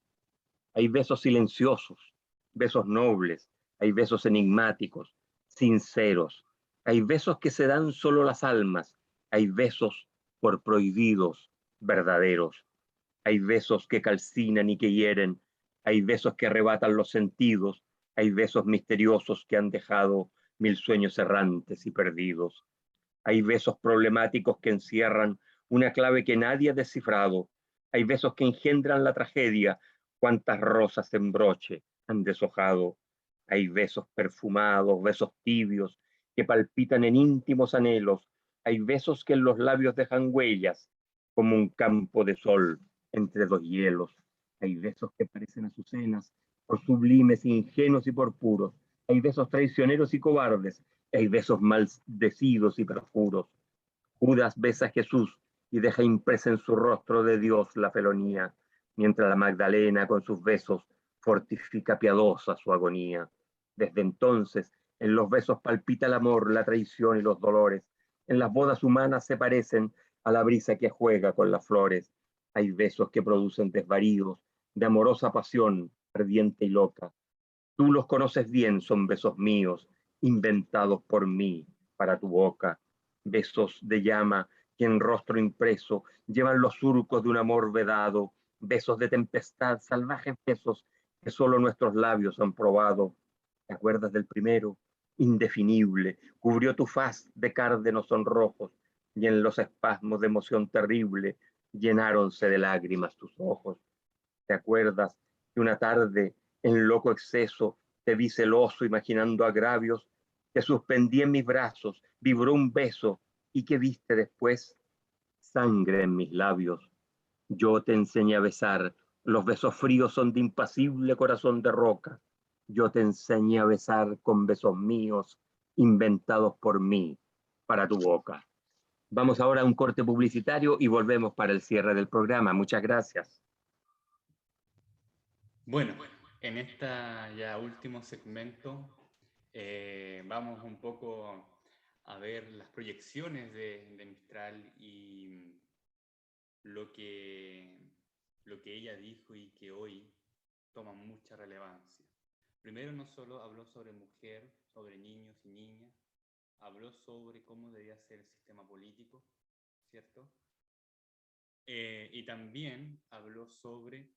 Hay besos silenciosos, besos nobles, hay besos enigmáticos, sinceros. Hay besos que se dan solo las almas, hay besos por prohibidos, verdaderos. Hay besos que calcinan y que hieren, hay besos que arrebatan los sentidos, hay besos misteriosos que han dejado mil sueños errantes y perdidos. Hay besos problemáticos que encierran una clave que nadie ha descifrado. Hay besos que engendran la tragedia, cuántas rosas en broche han deshojado. Hay besos perfumados, besos tibios, que palpitan en íntimos anhelos. Hay besos que en los labios dejan huellas, como un campo de sol entre dos hielos. Hay besos que parecen azucenas, por sublimes, ingenuos y por puros. Hay besos traicioneros y cobardes. Hay besos maldecidos y perjuros. Judas besa a Jesús y deja impresa en su rostro de Dios la felonía, mientras la Magdalena con sus besos fortifica piadosa su agonía. Desde entonces, en los besos palpita el amor, la traición y los dolores. En las bodas humanas se parecen a la brisa que juega con las flores. Hay besos que producen desvaríos de amorosa pasión, ardiente y loca. Tú los conoces bien, son besos míos, inventados por mí para tu boca. Besos de llama que en rostro impreso llevan los surcos de un amor vedado. Besos de tempestad, salvajes besos que solo nuestros labios han probado. ¿Te acuerdas del primero? Indefinible, cubrió tu faz de cárdenos sonrojos, y en los espasmos de emoción terrible llenáronse de lágrimas tus ojos. ¿Te acuerdas que una tarde, en loco exceso, te vi celoso imaginando agravios? Te suspendí en mis brazos, vibró un beso, ¿y qué viste después? Sangre en mis labios. Yo te enseñé a besar, los besos fríos son de impasible corazón de roca. Yo te enseñé a besar con besos míos, inventados por mí, para tu boca. Vamos ahora a un corte publicitario y volvemos para el cierre del programa. Muchas gracias. Bueno, en esta ya último segmento vamos un poco a ver las proyecciones de Mistral y lo que ella dijo y que hoy toma mucha relevancia. Primero, no solo habló sobre mujer, sobre niños y niñas, habló sobre cómo debía ser el sistema político, ¿cierto? Y también habló sobre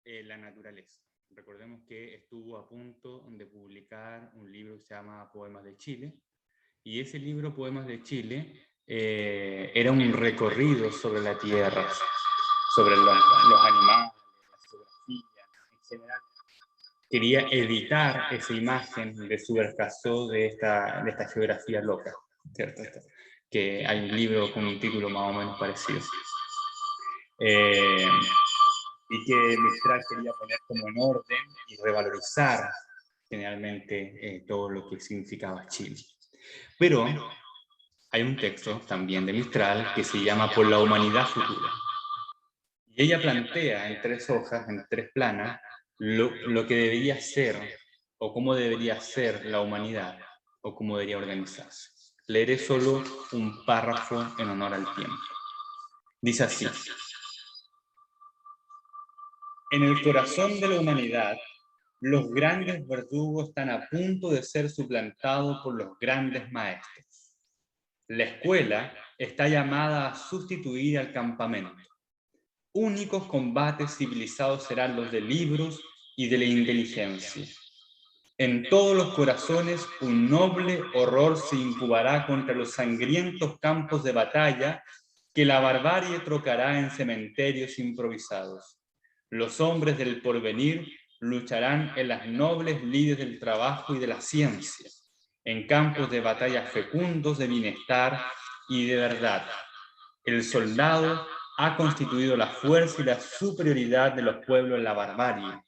la naturaleza. Recordemos que estuvo a punto de publicar un libro que se llama Poemas de Chile, y ese libro, Poemas de Chile, era un recorrido sobre la tierra, sobre los animales, la geografía en general. Quería editar esa imagen de Subercaseaux de esta geografía loca, ¿cierto? Que hay un libro con un título más o menos parecido. Y que Mistral quería poner como en orden y revalorizar generalmente todo lo que significaba Chile. Pero hay un texto también de Mistral que se llama Por la humanidad futura. Y ella plantea en 3 hojas, en 3 planas, lo que debería ser, o cómo debería ser la humanidad, o cómo debería organizarse. Leeré solo un párrafo en honor al tiempo. Dice así: en el corazón de la humanidad, los grandes verdugos están a punto de ser suplantados por los grandes maestros. La escuela está llamada a sustituir al campamento. Únicos combates civilizados serán los de libros y de la inteligencia. En todos los corazones un noble horror se incubará contra los sangrientos campos de batalla que la barbarie trocará en cementerios improvisados. Los hombres del porvenir lucharán en las nobles lides del trabajo y de la ciencia, en campos de batalla fecundos de bienestar y de verdad. El soldado ha constituido la fuerza y la superioridad de los pueblos en la barbarie.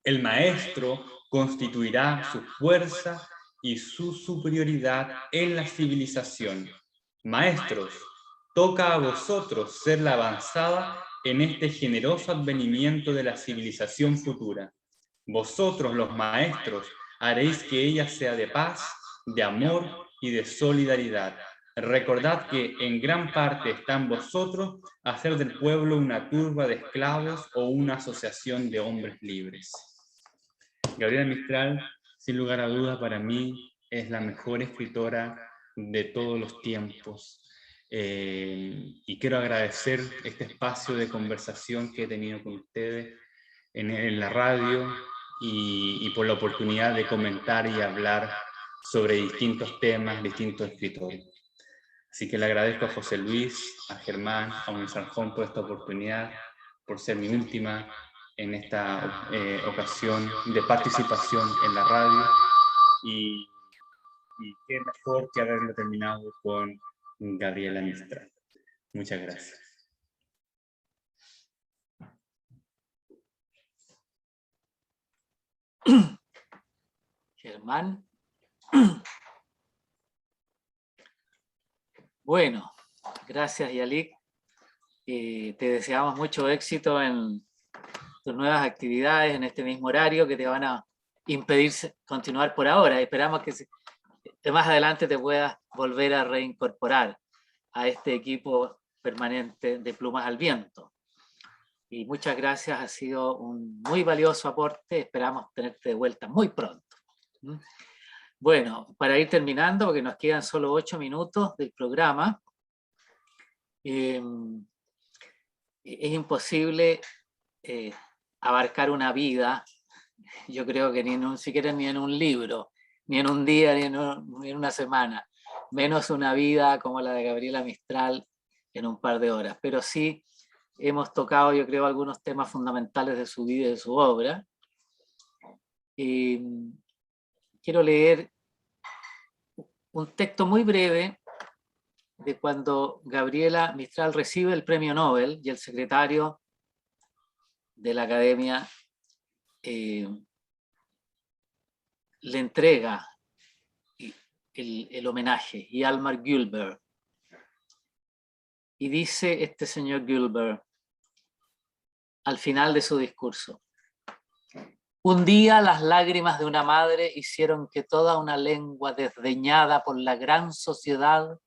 El maestro constituirá su fuerza y su superioridad en la civilización. Maestros, toca a vosotros ser la avanzada en este generoso advenimiento de la civilización futura. Vosotros, los maestros, haréis que ella sea de paz, de amor y de solidaridad. Recordad que en gran parte está en vosotros hacer del pueblo una turba de esclavos o una asociación de hombres libres. Gabriela Mistral, sin lugar a duda, para mí es la mejor escritora de todos los tiempos. Y quiero agradecer este espacio de conversación que he tenido con ustedes en la radio y por la oportunidad de comentar y hablar sobre distintos temas, distintos escritores. Así que le agradezco a José Luis, a Germán, a Unizarjón por esta oportunidad, por ser mi última en esta ocasión de participación en la radio, y qué mejor que haberlo terminado con Gabriela Mistral. Muchas gracias. Germán. Bueno, gracias, Yalik. Te deseamos mucho éxito en tus nuevas actividades en este mismo horario que te van a impedir continuar por ahora. Esperamos que más adelante te puedas volver a reincorporar a este equipo permanente de Plumas al Viento. Y muchas gracias, ha sido un muy valioso aporte, esperamos tenerte de vuelta muy pronto. Bueno, para ir terminando, porque nos quedan solo 8 minutos del programa, es imposible abarcar una vida, yo creo que siquiera ni en un libro, ni en un día, ni en una semana, menos una vida como la de Gabriela Mistral en un par de horas. Pero sí hemos tocado, yo creo, algunos temas fundamentales de su vida y de su obra. Quiero leer un texto muy breve de cuando Gabriela Mistral recibe el premio Nobel y el secretario de la Academia le entrega el homenaje, Hjalmar Gullberg. Y dice este señor Gullberg al final de su discurso: un día las lágrimas de una madre hicieron que toda una lengua desdeñada por la gran sociedad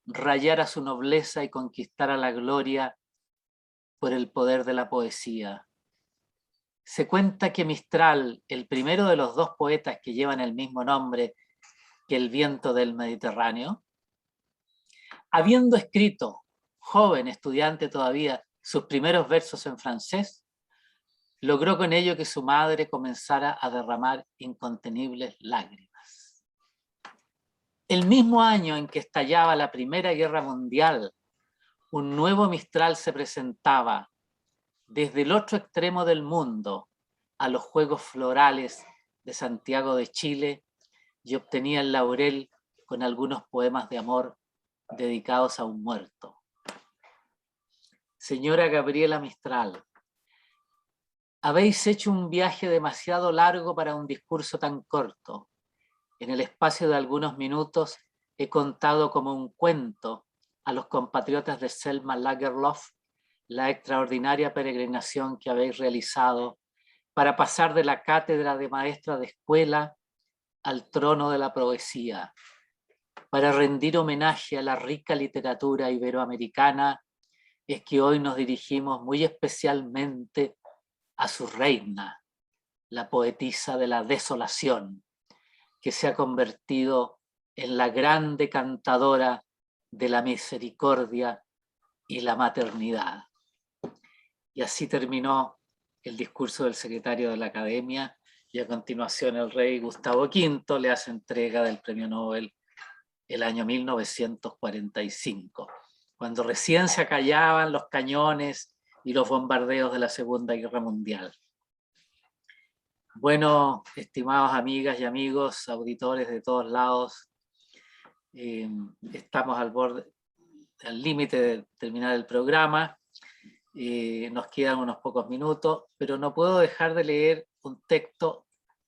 rayara su nobleza y conquistara la gloria por el poder de la poesía. Se cuenta que Mistral, el primero de los dos poetas que llevan el mismo nombre que el viento del Mediterráneo, habiendo escrito, joven, estudiante todavía, sus primeros versos en francés, logró con ello que su madre comenzara a derramar incontenibles lágrimas. El mismo año en que estallaba la Primera Guerra Mundial, un nuevo Mistral se presentaba desde el otro extremo del mundo a los Juegos Florales de Santiago de Chile y obtenía el laurel con algunos poemas de amor dedicados a un muerto. Señora Gabriela Mistral, habéis hecho un viaje demasiado largo para un discurso tan corto. En el espacio de algunos minutos he contado como un cuento a los compatriotas de Selma Lagerlöf la extraordinaria peregrinación que habéis realizado para pasar de la cátedra de maestra de escuela al trono de la poesía, para rendir homenaje a la rica literatura iberoamericana. Es que hoy nos dirigimos muy especialmente a su reina, la poetisa de la desolación, que se ha convertido en la grande cantadora de la misericordia y la maternidad. Y así terminó el discurso del secretario de la Academia, y a continuación el rey Gustavo V le hace entrega del premio Nobel el año 1945, cuando recién se acallaban los cañones y los bombardeos de la Segunda Guerra Mundial. Bueno, estimados amigas y amigos, auditores de todos lados, estamos al límite de terminar el programa. Nos quedan unos pocos minutos, pero no puedo dejar de leer un texto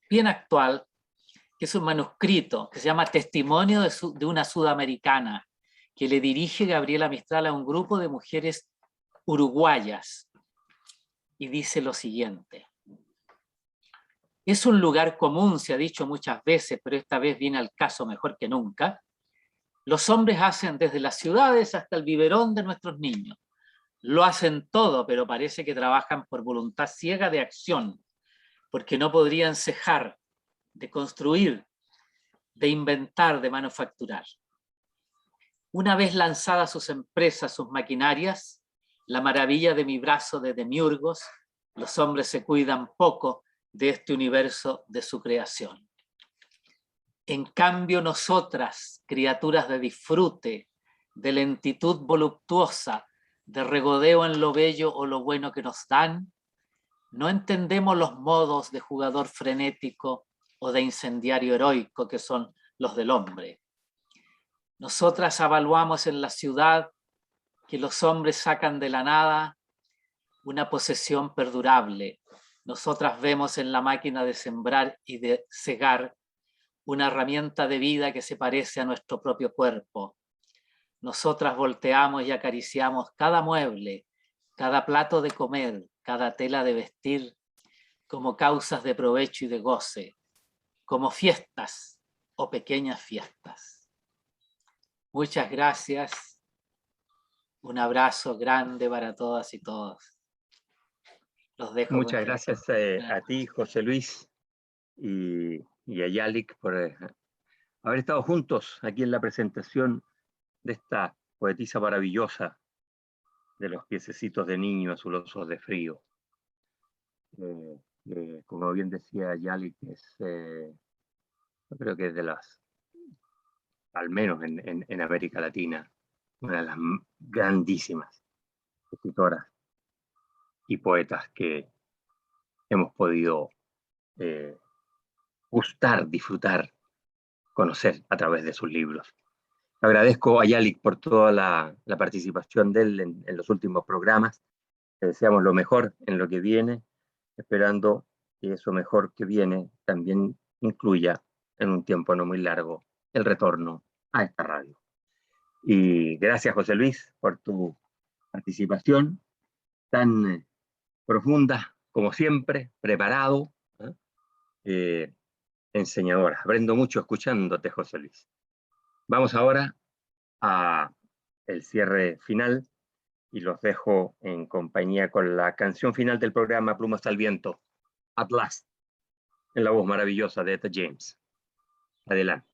bien actual, que es un manuscrito que se llama Testimonio de una Sudamericana, que le dirige Gabriela Mistral a un grupo de mujeres uruguayas, y dice lo siguiente: es un lugar común, se ha dicho muchas veces, pero esta vez viene al caso mejor que nunca. Los hombres hacen desde las ciudades hasta el biberón de nuestros niños. Lo hacen todo, pero parece que trabajan por voluntad ciega de acción, porque no podrían cejar de construir, de inventar, de manufacturar. Una vez lanzadas sus empresas, sus maquinarias, la maravilla de mi brazo de demiurgos, los hombres se cuidan poco de este universo de su creación. En cambio, nosotras, criaturas de disfrute, de lentitud voluptuosa, de regodeo en lo bello o lo bueno que nos dan, no entendemos los modos de jugador frenético o de incendiario heroico que son los del hombre. Nosotras avaluamos en la ciudad que los hombres sacan de la nada una posesión perdurable. Nosotras vemos en la máquina de sembrar y de cegar una herramienta de vida que se parece a nuestro propio cuerpo. Nosotras volteamos y acariciamos cada mueble, cada plato de comer, cada tela de vestir, como causas de provecho y de goce, como fiestas o pequeñas fiestas. Muchas gracias. Un abrazo grande para todas y todos. Los dejo. Muchas gracias a ti, José Luis, y a Yalik por haber estado juntos aquí en la presentación de esta poetisa maravillosa de los piececitos de niño azulosos de frío. como bien decía Yalik, yo creo que es de las, al menos en América Latina, una de las grandísimas escritoras y poetas que hemos podido gustar, disfrutar, conocer a través de sus libros. Agradezco a Yalik por toda la participación de él en los últimos programas. Le deseamos lo mejor en lo que viene, esperando que eso mejor que viene también incluya en un tiempo no muy largo el retorno a esta radio. Y gracias, José Luis, por tu participación tan profunda como siempre, preparado, enseñadora. Aprendo mucho escuchándote, José Luis. Vamos ahora a el cierre final y los dejo en compañía con la canción final del programa Plumas al Viento, At Last, en la voz maravillosa de Etta James. Adelante.